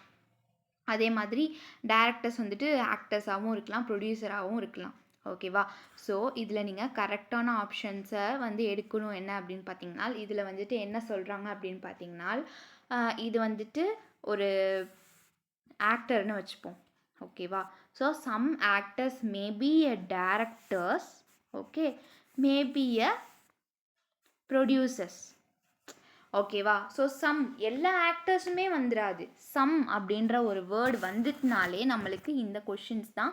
அதே மாதிரி டேரக்டர்ஸ் வந்துட்டு ஆக்டர்ஸாகவும் இருக்கலாம், ப்ரொடியூசராகவும் இருக்கலாம். ஓகேவா? ஸோ இதில் நீங்கள் கரெக்டான ஆப்ஷன்ஸை வந்து எடுக்கணும். என்ன அப்படின்னு பார்த்தீங்கன்னா, இதில் வந்துட்டு என்ன சொல்கிறாங்க அப்படின்னு பார்த்தீங்கன்னா, இது வந்துட்டு ஒரு ஆக்டர்னு வச்சுப்போம். ஓகேவா? So some actors maybe a directors, okay, maybe a producers. ஓகேவா? ஸோ சம், எல்லா ஆக்டர்ஸுமே வந்துடாது. சம் அப்படின்ற ஒரு வேர்டு வந்துட்டுனாலே நம்மளுக்கு இந்த கொஷின்ஸ் தான்,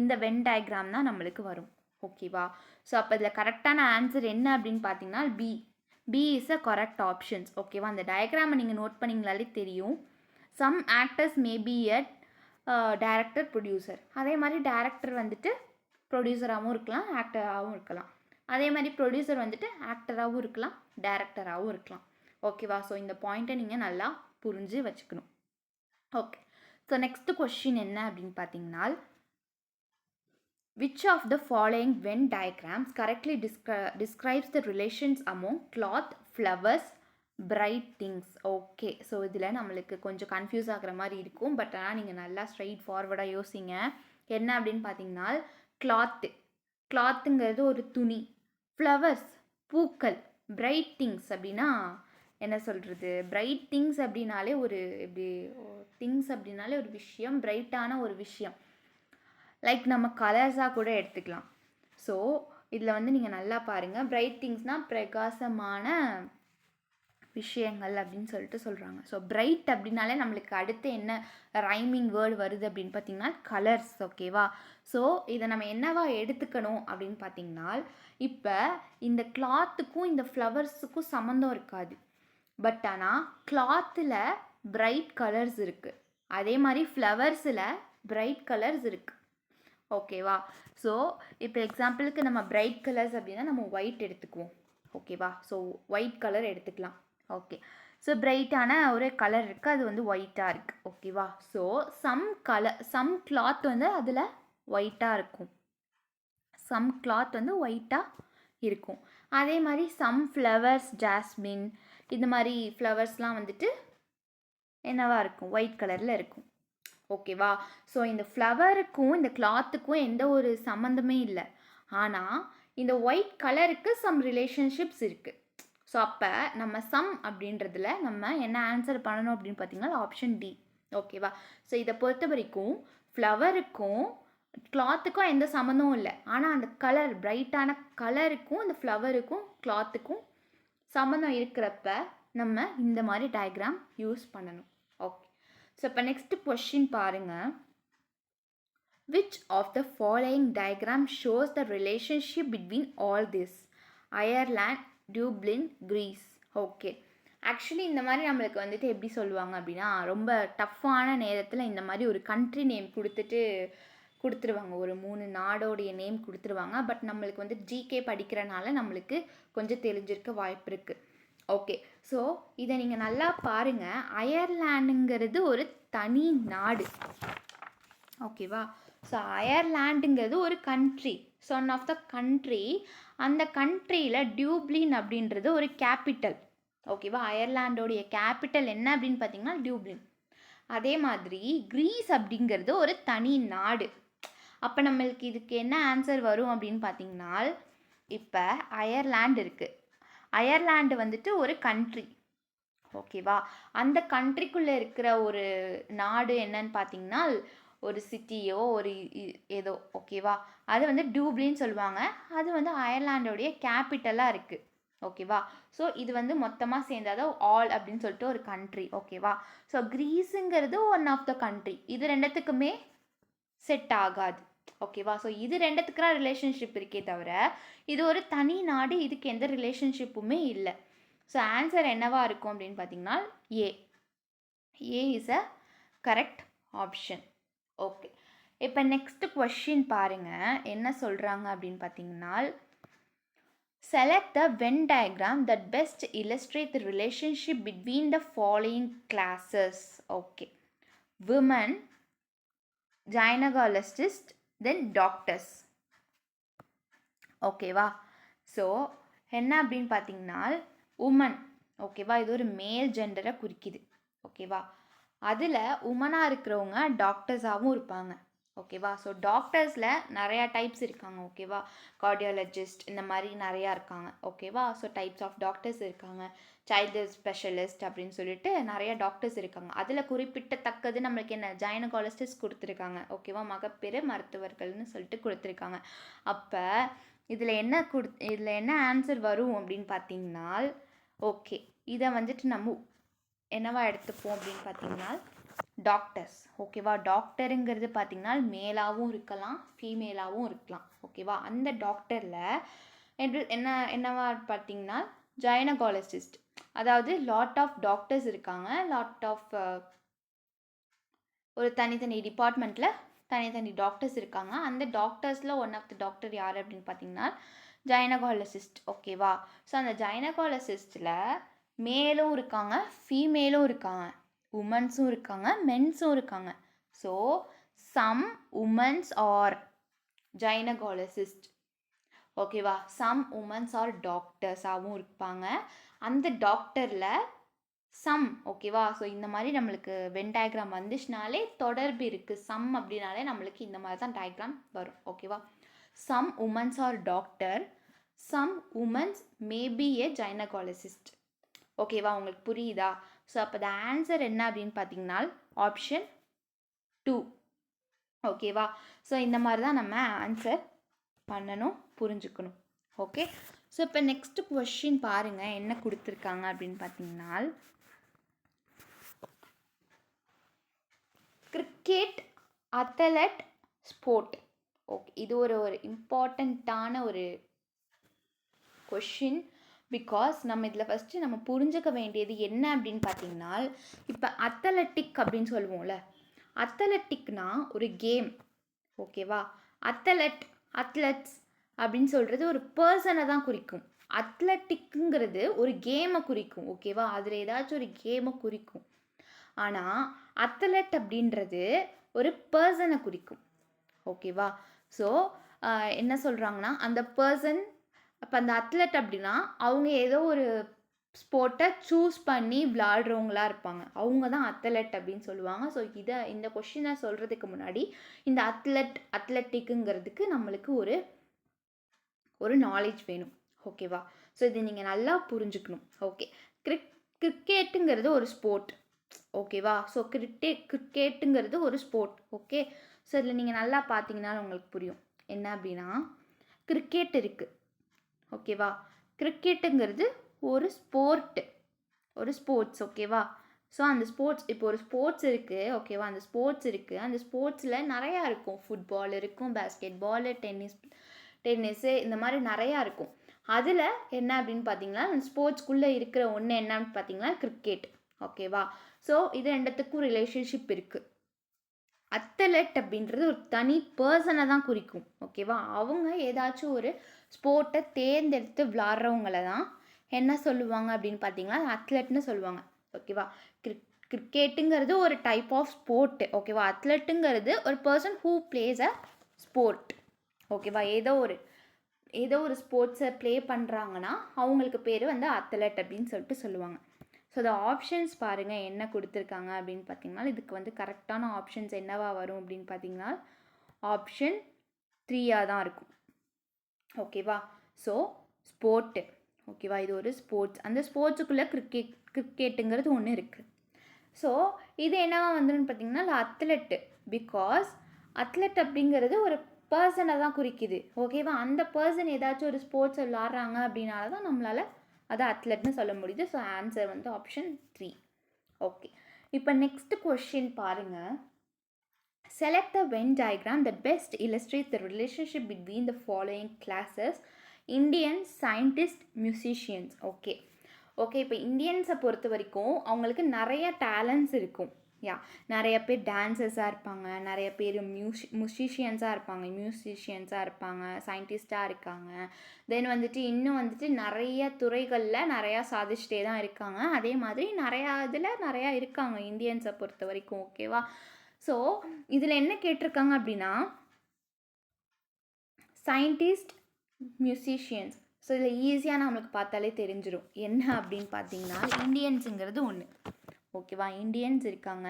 இந்த வென் டயக்ராம் தான் நம்மளுக்கு வரும். ஓகேவா? ஸோ அப்போ இதில் கரெக்டான ஆன்சர் என்ன அப்படின்னு பார்த்தீங்கன்னா B. B is a correct options. ஓகேவா? அந்த டயக்ராமை நீங்கள் நோட் பண்ணிங்களாலே தெரியும். Some actors maybe a director, producer. அதே மாதிரி டைரக்டர் வந்துட்டு ப்ரொடியூசராகவும் இருக்கலாம், ஆக்டராகவும் இருக்கலாம். அதே மாதிரி ப்ரொடியூசர் வந்துட்டு ஆக்டராகவும் இருக்கலாம், டைரக்டராகவும் இருக்கலாம். ஓகேவா? ஸோ இந்த பாயிண்ட்டை நீங்கள் நல்லா புரிஞ்சு வச்சுக்கணும். ஓகே, ஸோ நெக்ஸ்ட் கொஸ்டின் என்ன அப்படின்னு பார்த்தீங்கன்னா, which of the following Venn diagrams correctly describes the relations among cloth, flowers, bright things? Okay, so இதில் நம்மளுக்கு கொஞ்சம் கன்ஃபியூஸ் ஆகிற மாதிரி இருக்கும். பட் ஆனால் நீங்கள் நல்லா ஸ்ட்ரைட் ஃபார்வர்டாக யோசிங்க. என்ன அப்படின்னு பார்த்தீங்கன்னா, கிளாத்துங்கிறது ஒரு துணி, ஃப்ளவர்ஸ் பூக்கள், பிரைட் திங்ஸ் அப்படின்னா என்ன சொல்கிறது, பிரைட் திங்ஸ் அப்படின்னாலே ஒரு எப்படி, திங்ஸ் அப்படின்னாலே ஒரு விஷயம், பிரைட்டான ஒரு விஷயம், லைக் நம்ம கலர்ஸாக கூட எடுத்துக்கலாம். ஸோ இதில் வந்து நீங்கள் நல்லா பாருங்கள், பிரைட் திங்ஸ்னால் பிரகாசமான விஷயங்கள் அப்படின்னு சொல்லிட்டு சொல்கிறாங்க. ஸோ பிரைட் அப்படின்னாலே நம்மளுக்கு அடுத்து என்ன ரைமிங் வேர்டு வருது அப்படின்னு பார்த்தீங்கன்னா கலர்ஸ். ஓகேவா? ஸோ இதை நம்ம என்னவா எடுத்துக்கணும் அப்படின்னு பார்த்தீங்கன்னா, இப்போ இந்த கிளாத்துக்கும் இந்த ஃப்ளவர்ஸுக்கும் சம்மந்தம் இருக்காது. பட் ஆனால் கிளாத்தில் பிரைட் கலர்ஸ் இருக்குது, அதே மாதிரி ஃப்ளவர்ஸில் பிரைட் கலர்ஸ் இருக்குது. ஓகேவா? ஸோ இப்போ எக்ஸாம்பிளுக்கு நம்ம பிரைட் கலர்ஸ் அப்படின்னா நம்ம ஒயிட் எடுத்துக்குவோம். ஓகேவா? ஸோ ஒயிட் கலர் எடுத்துக்கலாம். ஓகே, ஸோ பிரைட்டான ஒரு கலர் இருக்குது, அது வந்து ஒயிட்டாக இருக்குது. ஓகேவா? ஸோ சம் கிளாத் வந்து அதில் ஒயிட்டாக இருக்கும், சம் கிளாத் வந்து ஒயிட்டாக இருக்கும். அதே மாதிரி சம் ஃப்ளவர்ஸ், ஜாஸ்மின், இந்த மாதிரி ஃப்ளவர்ஸ்லாம் வந்துட்டு என்னவா இருக்கும், ஒயிட் கலரில் இருக்கும். ஓகேவா? ஸோ இந்த ஃப்ளவருக்கும் இந்த கிளாத்துக்கும் எந்த ஒரு சம்மந்தமே இல்லை. ஆனால் இந்த ஒயிட் கலருக்கு சம் ரிலேஷன்ஷிப்ஸ் இருக்குது. ஸோ அப்போ நம்ம சம் அப்படின்றதுல நம்ம என்ன ஆன்சர் பண்ணணும் அப்படின்னு பார்த்தீங்கன்னா ஆப்ஷன் டி. ஓகேவா? ஸோ இதை பொறுத்த வரைக்கும் ஃப்ளவருக்கும் கிளாத்துக்கும் எந்த சம்மந்தமும் இல்லை. ஆனால் அந்த கலர் பிரைட்டான கலருக்கும் அந்த ஃப்ளவருக்கும் கிளாத்துக்கும் சம்மந்தம் இருக்கிறப்ப நம்ம இந்த மாதிரி டயக்ராம் யூஸ் பண்ணணும். ஓகே, ஸோ இப்போ நெக்ஸ்ட் கொஷின் பாருங்கள். Which of the following diagram shows the relationship between all this? Ireland, Dublin, Greece. Okay, actually இந்த மாதிரி நம்மளுக்கு வந்துட்டு எப்படி சொல்லுவாங்க அப்படின்னா, ரொம்ப டஃப்பான நேரத்தில் இந்த மாதிரி ஒரு கண்ட்ரி நேம் கொடுத்துருவாங்க. ஒரு 3 நாடோடைய நேம் கொடுத்துருவாங்க. பட் நம்மளுக்கு வந்து ஜிகே படிக்கிறனால நம்மளுக்கு கொஞ்சம் தெரிஞ்சிருக்க வாய்ப்பு இருக்குது. ஓகே, ஸோ இதை நீங்கள் நல்லா பாருங்கள். அயர்லாண்டுங்கிறது ஒரு தனி நாடு. ஓகேவா? ஸோ அயர்லாண்டுங்கிறது ஒரு country, one of the country. அந்த கண்ட்ரியில் டியூப்ளின் அப்படின்றது ஒரு கேபிட்டல். ஓகேவா? அயர்லாண்டோடைய கேபிட்டல் என்ன அப்படின்னு பார்த்தீங்கன்னா டியூப்ளின். அதே மாதிரி கிரீஸ் அப்படிங்கிறது ஒரு தனி நாடு. அப்போ நம்மளுக்கு இதுக்கு என்ன ஆன்சர் வரும் அப்படின்னு பார்த்தீங்கன்னா, இப்போ அயர்லாண்டு இருக்குது. அயர்லாண்டு வந்துட்டு ஒரு கண்ட்ரி. ஓகேவா? அந்த கண்ட்ரிக்குள்ளே இருக்கிற ஒரு நாடு என்னன்னு பார்த்தீங்கன்னா ஒரு சிட்டியோ ஒரு ஏதோ. ஓகேவா? அது வந்து டியூப்ளின்னு சொல்லுவாங்க. அது வந்து அயர்லாண்டோடைய கேபிட்டலாக இருக்குது. ஓகேவா? ஸோ இது வந்து மொத்தமாக சேர்ந்தாதான் ஆல் அப்படின்னு சொல்லிட்டு ஒரு கண்ட்ரி. ஓகேவா? ஸோ கிரீஸுங்கிறது ஒன் ஆஃப் த கண்ட்ரி. இது ரெண்டுத்துக்குமே செட் ஆகாது. ஓகேவா? ஸோ இது ரெண்டுத்துக்கு தான் ரிலேஷன்ஷிப் இருக்கே தவிர இது ஒரு தனி நாடு, இதுக்கு எந்த ரிலேஷன்ஷிப்புமே இல்லை. ஸோ ஆன்சர் என்னவாக இருக்கும் அப்படின்னு பார்த்தீங்கன்னா A. A is a correct option. Okay, இப்போ நெக்ஸ்ட் கொஷின் பாருங்கள். என்ன சொல்கிறாங்க அப்படின்னு பார்த்தீங்கன்னா, select the Venn diagram that best illustrate the relationship between the following classes. Okay, women, gynecologists, then doctors. ஓகேவா? ஸோ என்ன அப்படின்னு பார்த்தீங்கன்னா உமன். ஓகேவா? இது ஒரு மேல் ஜெண்டரை குறிக்குது. ஓகேவா? அதில் உமனாக இருக்கிறவங்க டாக்டர்ஸாகவும் இருப்பாங்க. ஓகேவா? ஸோ டாக்டர்ஸில் நிறையா டைப்ஸ் இருக்காங்க. ஓகேவா? கார்டியாலஜிஸ்ட் இந்த மாதிரி நிறையா இருக்காங்க. ஓகேவா? ஸோ டைப்ஸ் ஆஃப் டாக்டர்ஸ் இருக்காங்க. சைல்டு ஸ்பெஷலிஸ்ட் அப்படின்னு சொல்லிட்டு நிறையா டாக்டர்ஸ் இருக்காங்க. அதில் குறிப்பிட்டத்தக்கது நம்மளுக்கு என்ன கைனகாலஜிஸ்ட் கொடுத்துருக்காங்க. ஓகேவா? மகப்பேறு மருத்துவர்கள்னு சொல்லிட்டு கொடுத்துருக்காங்க. அப்போ இதில் என்ன ஆன்சர் வரும் அப்படின்னு பார்த்தீங்கன்னா, ஓகே, இதை வந்துட்டு நம்ம என்னவா எடுத்துப்போம் அப்படின்னு பார்த்தீங்கன்னா டாக்டர்ஸ். ஓகேவா? டாக்டருங்கிறது பார்த்தீங்கன்னா மேலாகவும் இருக்கலாம், ஃபீமேலாகவும் இருக்கலாம். ஓகேவா? அந்த டாக்டரில் என்னவா பார்த்தீங்கன்னா கைனகாலஜிஸ்ட். அதாவது லாட் ஆஃப் டாக்டர்ஸ் இருக்காங்க. லாட் ஆஃப் ஒரு தனித்தனி டிபார்ட்மெண்ட்டில் தனித்தனி டாக்டர்ஸ் இருக்காங்க. அந்த டாக்டர்ஸில் ஒன் ஆஃப் த டாக்டர் யார் அப்படின்னு பார்த்தீங்கன்னா கைனகாலஜிஸ்ட். ஓகேவா? ஸோ அந்த கைனகாலஜிஸ்டில் மேலும் இருக்காங்க, ஃபீமேலும் இருக்காங்க, உமன்ஸும் இருக்காங்க, மென்ஸும் இருக்காங்க. So some women's are gynaecologist. ஓகேவா? சம் உமன்ஸ் ஆர் டாக்டர்ஸாகவும் இருப்பாங்க. அந்த டாக்டரில் சம். ஓகேவா? ஸோ இந்த மாதிரி நம்மளுக்கு வென் டயக்ராம் வந்துச்சுனாலே தொடர்பு இருக்குது. சம் அப்படின்னாலே நம்மளுக்கு இந்த மாதிரி தான் டயக்ராம் வரும். ஓகேவா? Some women's are doctor, some womans maybe a gynaecologist. ஓகேவா? உங்களுக்கு புரியுதா? ஸோ அப்போ த ஆன்சர் என்ன அப்படின்னு பார்த்தீங்கன்னா ஆப்ஷன் 2. ஓகேவா? ஸோ இந்த மாதிரி தான் நம்ம ஆன்சர் பண்ணணும், புரிஞ்சுக்கணும். ஓகே, ஸோ இப்போ நெக்ஸ்ட் கொஷின் பாருங்கள் என்ன கொடுத்துருக்காங்க அப்படின்னு பார்த்தீங்கன்னா, கிரிக்கெட் அத்லட் ஸ்போர்ட். ஓகே, இது ஒரு இம்பார்ட்டண்ட்டான ஒரு கொஷின். பிகாஸ் நம்ம இதில் ஃபஸ்ட்டு நம்ம புரிஞ்சுக்க வேண்டியது என்ன அப்படின்னு பார்த்தீங்கன்னா, இப்போ அத்லட்டிக் அப்படின்னு சொல்லுவோம்ல, அத்லட்டிக்னா ஒரு கேம். ஓகேவா? அத்லட்ஸ் அப்படின்னு சொல்கிறது ஒரு பர்சனை தான் குறிக்கும். அத்லட்டிக்குங்கிறது ஒரு கேமை குறிக்கும். ஓகேவா? அதில் ஏதாச்சும் ஒரு கேமை குறிக்கும். ஆனால் அத்லட் அப்படின்றது ஒரு பர்சனை குறிக்கும். ஓகேவா? ஸோ என்ன சொல்கிறாங்கன்னா அந்த பர்சன், அப்போ அந்த அத்லட் அப்படின்னா அவங்க ஏதோ ஒரு ஸ்போர்ட்டை சூஸ் பண்ணி விளாடுறவங்களா இருப்பாங்க. அவங்க தான் அத்லட் அப்படின்னு சொல்லுவாங்க. ஸோ இந்த கொஷினை சொல்கிறதுக்கு முன்னாடி இந்த அத்லட்டிக்குங்கிறதுக்கு நம்மளுக்கு ஒரு நாலேஜ் வேணும். ஓகேவா? ஸோ இது நீங்கள் நல்லா புரிஞ்சுக்கணும். ஓகே, கிரிக்கெட்டுங்கிறது ஒரு ஸ்போர்ட். ஓகேவா? ஸோ கிரிக்கெட்டுங்கிறது ஒரு ஸ்போர்ட். ஓகே, ஸோ இதில் நீங்கள் நல்லா பார்த்தீங்கன்னா உங்களுக்கு புரியும். என்ன அப்படின்னா, கிரிக்கெட் இருக்குது. ஓகேவா? கிரிக்கெட்டுங்கிறது ஒரு ஸ்போர்ட்ஸ். ஓகேவா? ஸோ அந்த ஸ்போர்ட்ஸ் இப்போ ஒரு ஸ்போர்ட்ஸ் இருக்குது. ஓகேவா? அந்த ஸ்போர்ட்ஸ் இருக்குது. அந்த ஸ்போர்ட்ஸில் நிறையா இருக்கும். ஃபுட்பால் இருக்கும், பேஸ்கெட் பாலு, டென்னிஸு, இந்த மாதிரி நிறையா இருக்கும். அதில் என்ன அப்படின்னு பார்த்தீங்கன்னா, அந்த ஸ்போர்ட்ஸ்குள்ளே இருக்கிற ஒன்று என்னன்னு பார்த்தீங்கன்னா கிரிக்கெட். ஓகேவா? ஸோ இது ரெண்டுத்துக்கும் ரிலேஷன்ஷிப் இருக்குது. அத்லெட் அப்படின்றது ஒரு தனி பர்சனை தான் குறிக்கும். ஓகேவா? அவங்க ஏதாச்சும் ஒரு ஸ்போர்ட்டை தேர்ந்தெடுத்து விளாட்றவங்கள தான் என்ன சொல்லுவாங்க அப்படின்னு பார்த்தீங்கன்னா அத்லெட்னு சொல்லுவாங்க. ஓகேவா? கிரிக்கெட்டுங்கிறது ஒரு டைப் ஆஃப் ஸ்போர்ட்டு. ஓகேவா? அத்லெட்டுங்கிறது ஒரு person who plays a sport. ஓகேவா? ஏதோ ஒரு ஸ்போர்ட்ஸை ப்ளே பண்ணுறாங்கன்னா அவங்களுக்கு பேர் வந்து அத்லெட் அப்படின்னு சொல்லிட்டு சொல்லுவாங்க. ஸோ இந்த ஆப்ஷன்ஸ் பாருங்கள் என்ன கொடுத்துருக்காங்க அப்படின்னு பார்த்தீங்கன்னா, இதுக்கு வந்து கரெக்டான ஆப்ஷன்ஸ் என்னவா வரும் அப்படின்னு பார்த்தீங்கன்னா ஆப்ஷன் 3 தான் இருக்கும். ஓகேவா? So sport. ஓகேவா? இது ஒரு ஸ்போர்ட்ஸ். அந்த ஸ்போர்ட்ஸுக்குள்ளே கிரிக்கெட்டுங்கிறது ஒன்று இருக்குது. ஸோ இது என்னவா வந்துன்னு பார்த்தீங்கன்னா அத்லெட்டு. பிகாஸ் அத்லெட் அப்படிங்கிறது ஒரு பர்சனை தான் குறிக்குது. ஓகேவா? அந்த பர்சன் ஏதாச்சும் ஒரு ஸ்போர்ட்ஸ் விளாட்றாங்க அப்படின்னால தான் நம்மளால் அதை அத்லெட்னு சொல்ல முடியுது. ஸோ ஆன்சர் வந்து ஆப்ஷன் 3. ஓகே, இப்போ நெக்ஸ்ட் கொஸ்டின் பாருங்கள். Select the Venn diagram that best illustrates the relationship between the following classes: Indian, scientist, musicians. Okay, இப்போ இந்தியன்ஸை பொறுத்த வரைக்கும் அவங்களுக்கு நிறைய டேலண்ட்ஸ் இருக்கும். நிறைய பேர் டான்சர்ஸாக இருப்பாங்க, நிறைய பேர் மியூசிஷியன்ஸாக இருப்பாங்க, சயின்டிஸ்டாக இருக்காங்க. தென் வந்துட்டு இன்னும் வந்துட்டு நிறைய துறைகளில் நிறையா சாதிச்சுட்டே தான் இருக்காங்க. அதே மாதிரி நிறையா இருக்காங்க இந்தியன்ஸை பொறுத்த வரைக்கும். ஓகேவா? ஸோ இதில் என்ன கேட்டிருக்காங்க அப்படின்னா சயின்டிஸ்ட், மியூசிஷியன்ஸ். ஸோ இதில் ஈஸியாக நம்மளுக்கு பார்த்தாலே தெரிஞ்சிடும் என்ன அப்படின்னு பார்த்தீங்கன்னா இந்தியன்ஸுங்கிறது ஒன்று. ஓகேவா? இந்தியன்ஸ் இருக்காங்க.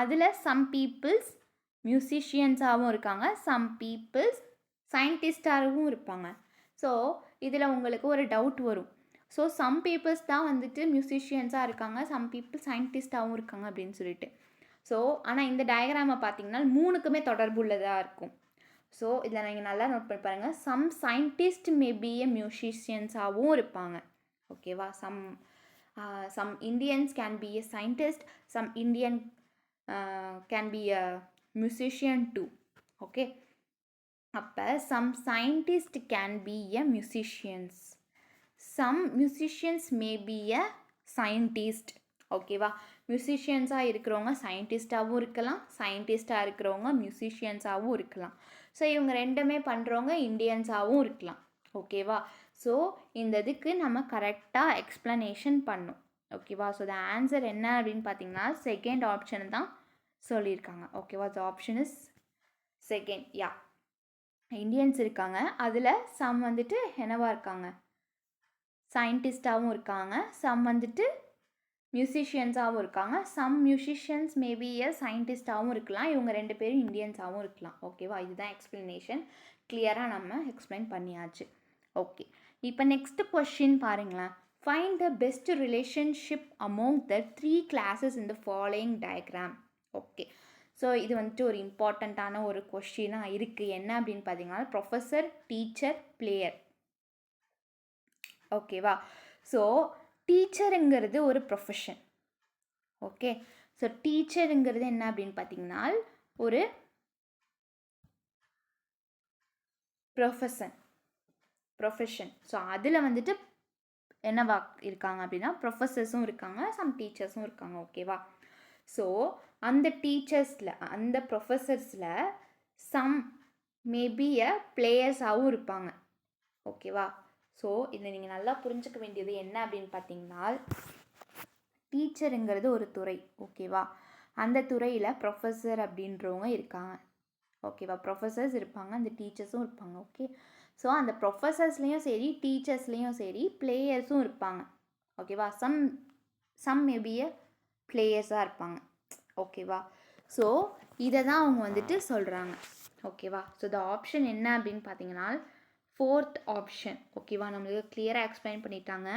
அதில் சம் பீப்புள்ஸ் மியூசிஷியன்ஸாகவும் இருக்காங்க, சம் பீப்புள்ஸ் சயின்டிஸ்டாகவும் இருப்பாங்க. ஸோ இதில் உங்களுக்கு ஒரு டவுட் வரும். ஸோ சம் பீப்புள்ஸ் தான் வந்துட்டு மியூசிஷியன்ஸாக இருக்காங்க, சம் பீப்புள் சயின்டிஸ்டாகவும் இருக்காங்க அப்படின்னு சொல்லிட்டு. ஸோ ஆனால் இந்த டயக்ராமை பார்த்தீங்கன்னா 3க்குமே தொடர்பு உள்ளதாக இருக்கும். ஸோ இதில் நீங்கள் நல்லா நோட் பண்ணி பாருங்கள். சம் சயின்டிஸ்ட் மேபி எ மியூசிஷியன்ஸாகவும் இருப்பாங்க. ஓகேவா? some Indians can be a scientist, some Indian can be a musician too. Okay, அப்போ some scientist can be a musicians, some musicians may be a scientist. ஓகேவா? மியூசிஷியன்ஸாக இருக்கிறவங்க சயின்டிஸ்டாகவும் இருக்கலாம், சயின்டிஸ்டாக இருக்கிறவங்க மியூசிஷியன்ஸாகவும் இருக்கலாம். ஸோ இவங்க ரெண்டுமே பண்ணுறவங்க இண்டியன்ஸாகவும் இருக்கலாம். ஓகேவா? ஸோ இந்த இதுக்கு நம்ம கரெக்டாக எக்ஸ்ப்ளனேஷன் பண்ணணும். ஓகேவா? ஸோ த ஆன்சர் என்ன அப்படின்னு பார்த்தீங்கன்னா செகண்ட் ஆப்ஷன் தான் சொல்லியிருக்காங்க. ஓகேவா? The option is second. Indians இருக்காங்க, அதில் சம் வந்துட்டு என்னவா இருக்காங்க, சயின்டிஸ்டாகவும் இருக்காங்க, சம் வந்துட்டு மியூசிஷியன்ஸாகவும் இருக்காங்க, சம் மியூசிஷியன்ஸ் மேபி எ சயின்டிஸ்டாகவும் இருக்கலாம். இவங்க 2 பேரும் இண்டியன்ஸாகவும் இருக்கலாம். ஓகேவா? இதுதான் எக்ஸ்ப்ளனேஷன். கிளியராக நம்ம எக்ஸ்பிளைன் பண்ணியாச்சு. ஓகே, இப்போ நெக்ஸ்ட் கொஸ்டின் பாருங்களேன். Find the best relationship among the 3 classes in the following diagram. Okay, so இது வந்துட்டு ஒரு இம்பார்ட்டண்ட்டான ஒரு கொஸ்டினாக இருக்குது. என்ன அப்படின்னு பார்த்தீங்கன்னா ப்ரொஃபஸர், டீச்சர், பிளேயர். ஓகேவா? ஸோ டீச்சருங்கிறது ஒரு ப்ரொஃபஷன். ஓகே, ஸோ டீச்சருங்கிறது என்ன அப்படின்னு பார்த்தீங்கன்னா ஒரு ப்ரொஃபஷன். ஸோ அதில் வந்துட்டு என்னவா இருக்காங்க அப்படின்னா ப்ரொஃபஸர்ஸும் இருக்காங்க, சம் டீச்சர்ஸும் இருக்காங்க. ஓகேவா? ஸோ அந்த டீச்சர்ஸில், அந்த ப்ரொஃபஸர்ஸில் சம் மேபி எ பிளேயர்ஸாகவும் இருப்பாங்க. ஓகேவா? ஸோ இதை நீங்கள் நல்லா புரிஞ்சுக்க வேண்டியது என்ன அப்படின்னு பார்த்தீங்கன்னா டீச்சருங்கிறது ஒரு துறை. ஓகேவா? அந்த துறையில் ப்ரொஃபஸர் அப்படின்றவங்க இருக்காங்க. ஓகேவா? ப்ரொஃபஸர்ஸ் இருப்பாங்க, அந்த டீச்சர்ஸும் இருப்பாங்க. ஓகே, ஸோ அந்த ப்ரொஃபஸர்ஸ்லேயும் சரி டீச்சர்ஸ்லேயும் சரி பிளேயர்ஸும் இருப்பாங்க. ஓகேவா? சம் மேபி பிளேயர்ஸாக இருப்பாங்க. ஓகேவா? ஸோ இதை தான் அவங்க வந்துட்டு சொல்கிறாங்க. ஓகேவா? ஸோ த ஆப்ஷன் என்ன அப்படின்னு பார்த்தீங்கன்னா 4th ஆப்ஷன். ஓகேவா? நம்மளுக்கு கிளியராக எக்ஸ்பிளைன் பண்ணிட்டாங்க.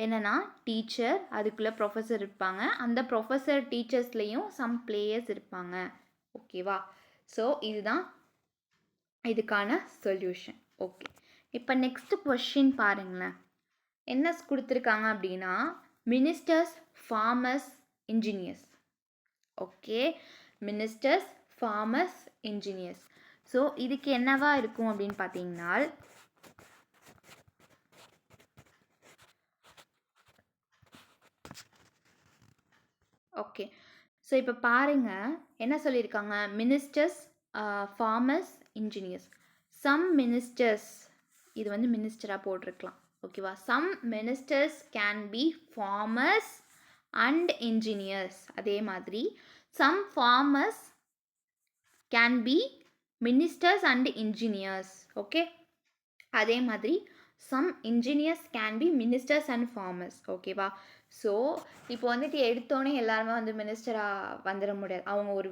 என்னென்னா டீச்சர், அதுக்குள்ளே ப்ரொஃபஸர் இருப்பாங்க, அந்த ப்ரொஃபஸர் டீச்சர்ஸ்லேயும் சம் பிளேயர்ஸ் இருப்பாங்க. ஓகேவா? ஸோ இதுதான் இதுக்கான சொல்யூஷன். ஓகே, இப்போ நெக்ஸ்ட் கொஷின் பாருங்களேன். என்ன கொடுத்துருக்காங்க அப்படின்னா ministers, farmers, engineers. Okay, ministers, farmers, engineers. So இதுக்கு என்னவா இருக்கும் அப்படின்னு பார்த்தீங்கன்னா ஓகே, ஸோ இப்போ பாருங்கள் என்ன சொல்லியிருக்காங்க. Ministers, farmers, engineers. Some ministers, இது வந்து மினிஸ்டராக போட்டிருக்கலாம். ஓகேவா. Some ministers can be farmers and engineers. அதே மாதிரி some farmers can be ministers and engineers. Okay, அதே மாதிரி some engineers can be ministers and farmers. ஓகேவா. ஸோ இப்போ வந்துட்டு எடுத்தோன்னே எல்லாருமே வந்து மினிஸ்டராக வந்துட முடியாது. அவங்க ஒரு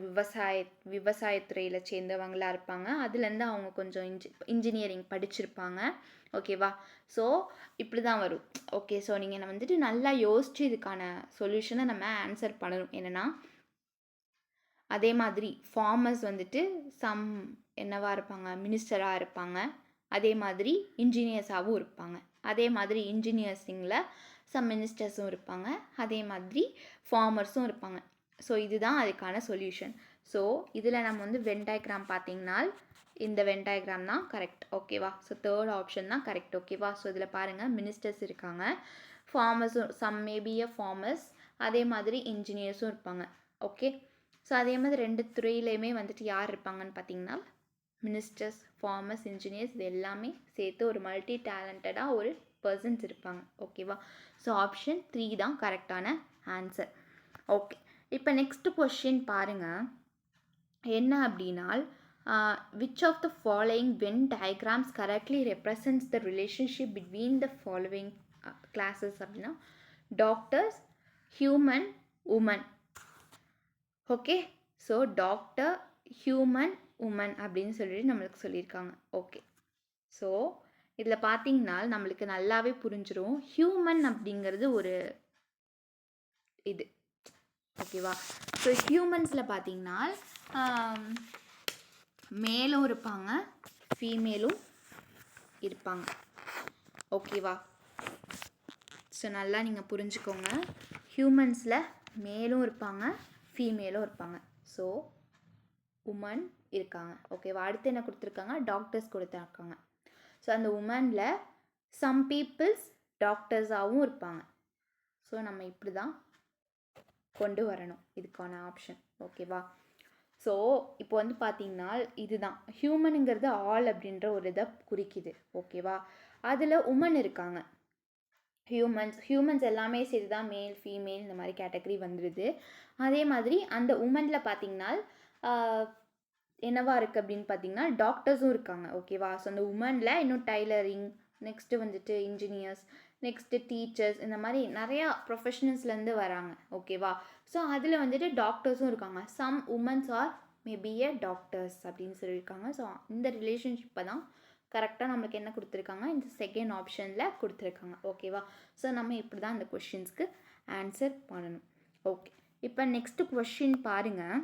விவசாயத்துறையில் சேர்ந்தவங்களாக இருப்பாங்க. அதுலேருந்து அவங்க கொஞ்சம் இன்ஜினியரிங் படிச்சிருப்பாங்க. ஓகேவா. ஸோ இப்படி தான் வரும். ஓகே, ஸோ நீங்கள் வந்துட்டு நல்லா யோசித்து இதுக்கான சொல்யூஷனை நம்ம ஆன்சர் பண்ணணும். என்னென்னா அதே மாதிரி ஃபார்மர்ஸ் வந்துட்டு சம் என்னவாக இருப்பாங்க, மினிஸ்டராக இருப்பாங்க. அதே மாதிரி இன்ஜினியர்ஸாகவும் இருப்பாங்க. அதே மாதிரி இன்ஜினியர்ஸிங்கில் சம் மினிஸ்டர்ஸும் இருப்பாங்க. அதே மாதிரி ஃபார்மர்ஸும் இருப்பாங்க. ஸோ இதுதான் அதுக்கான சொல்யூஷன். ஸோ இதில் நம்ம வந்து வென் டயக்ராம் பார்த்திங்கன்னா இந்த வென் டயக்ராம் தான் கரெக்ட். ஓகேவா. ஸோ தேர்ட் ஆப்ஷன் தான் கரெக்ட். ஓகேவா. ஸோ இதில் பாருங்கள் மினிஸ்டர்ஸ் இருக்காங்க, ஃபார்மர்ஸும் சம் மேபி எ ஃபார்மர்ஸ், அதே மாதிரி இன்ஜினியர்ஸும் இருப்பாங்க. ஓகே, ஸோ அதே மாதிரி ரெண்டு துறையிலையுமே வந்துட்டு யார் இருப்பாங்கன்னு பார்த்தீங்கன்னா மினிஸ்டர்ஸ், ஃபார்மர்ஸ், இன்ஜினியர்ஸ் இது எல்லாமே சேர்த்து ஒரு மல்டி டேலண்டடாக ஒரு பர்சன்ஸ் இருப்பாங்க. ஓகேவா. ஸோ ஆப்ஷன் 3 தான் கரெக்டான ஆன்சர். ஓகே, இப்போ நெக்ஸ்ட் கொஷின் பாருங்கள். என்ன அப்படின்னால் which of the following Venn diagrams correctly represents the relationship between the following classes அப்படின்னா doctors, human, woman. Okay, so doctor, human, woman அப்படின்னு சொல்லிட்டு நம்மளுக்கு சொல்லியிருக்காங்க. ஓகே, ஸோ இதில் பார்த்தீங்கன்னா நம்மளுக்கு நல்லாவே புரிஞ்சிடும். ஹியூமன் அப்படிங்கிறது ஒரு இது. ஓகேவா. ஸோ ஹியூமன்ஸில் பார்த்தீங்கன்னா மேலும் இருப்பாங்க, ஃபீமேலும் இருப்பாங்க. ஓகேவா. ஸோ நல்லா நீங்கள் புரிஞ்சுக்கோங்க. ஹியூமன்ஸில் மேலும் இருப்பாங்க, ஃபீமேலும் இருப்பாங்க. ஸோ உமன் இருக்காங்க. ஓகேவா. அடுத்து என்ன கொடுத்துருக்காங்க, டாக்டர்ஸ் கொடுத்துருக்காங்க. ஸோ அந்த உமனில் சம் பீப்புள்ஸ் டாக்டர்ஸாகவும் இருப்பாங்க. ஸோ நம்ம இப்படி தான் கொண்டு வரணும் இதுக்கான ஆப்ஷன். ஓகேவா. ஸோ இப்போ வந்து பார்த்திங்கன்னா இதுதான் ஹியூமனுங்கிறது ஆல் அப்படின்ற ஒரு இதை குறிக்குது. ஓகேவா. அதில் உமன் இருக்காங்க. ஹியூமன்ஸ் எல்லாமே சரி தான், மேல் ஃபீமேல் இந்த மாதிரி கேட்டகரி வந்துடுது. அதே மாதிரி அந்த உமனில் பார்த்திங்கன்னா என்னவா இருக்குது அப்படின்னு பார்த்தீங்கன்னா டாக்டர்ஸும் இருக்காங்க. ஓகேவா. ஸோ அந்த உமனில் இன்னும் டைலரிங், நெக்ஸ்ட்டு வந்துட்டு இன்ஜினியர்ஸ், நெக்ஸ்ட்டு டீச்சர்ஸ், இந்த மாதிரி நிறையா ப்ரொஃபஷனல்ஸ்லேருந்து வராங்க. ஓகேவா. ஸோ அதில் வந்துட்டு டாக்டர்ஸும் இருக்காங்க. Some women's are maybe a doctors அப்படின்னு சொல்லியிருக்காங்க. ஸோ இந்த ரிலேஷன்ஷிப்பை தான் கரெக்டாக நம்மளுக்கு என்ன கொடுத்துருக்காங்க, இந்த செகண்ட் ஆப்ஷனில் கொடுத்துருக்காங்க. ஓகேவா. ஸோ நம்ம இப்படி தான் இந்த கொஷின்ஸ்க்கு ஆன்சர் பண்ணணும். ஓகே, இப்போ நெக்ஸ்ட்டு கொஷின் பாருங்கள்.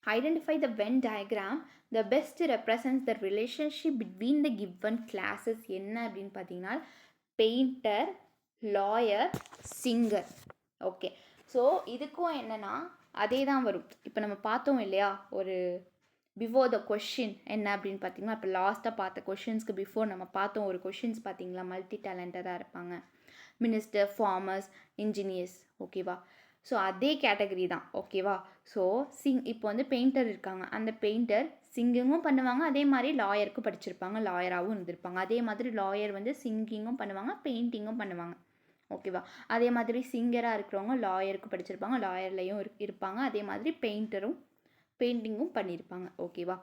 Identify the Venn diagram the best represents the relationship between the given classes. என்ன அப்படின்னு பார்த்தீங்கன்னா painter, lawyer, singer. Okay, so இதுக்கும் என்னென்னா அதே தான் வரும். இப்போ நம்ம பார்த்தோம் இல்லையா ஒரு பிஃபோர் த கொஷின் என்ன அப்படின்னு பார்த்தீங்கன்னா இப்போ லாஸ்ட்டாக பார்த்த கொஷின்ஸ்க்கு பிஃபோர் நம்ம பார்த்தோம் ஒரு கொஷின்ஸ் பார்த்தீங்களா மல்டி டேலண்டடாக இருப்பாங்க, மினிஸ்டர், ஃபார்மர்ஸ், இன்ஜினியர்ஸ். ஓகேவா. ஸோ அதே கேட்டகரி தான். ஓகேவா. ஸோ இப்போ வந்து பெயிண்டர் இருக்காங்க. அந்த பெயிண்டர் சிங்கிங்கும் பண்ணுவாங்க, அதே மாதிரி லாயருக்கும் படிச்சிருப்பாங்க, லாயராகவும் இருந்திருப்பாங்க. அதே மாதிரி லாயர் வந்து சிங்கிங்கும் பண்ணுவாங்க, பெயிண்டிங்கும் பண்ணுவாங்க. ஓகேவா. அதே மாதிரி சிங்கராக இருக்கிறவங்க லாயருக்கு படிச்சிருப்பாங்க, லாயர்லேயும் இருப்பாங்க. அதே மாதிரி பெயிண்டிங்கும் பண்ணியிருப்பாங்க. ஓகேவா.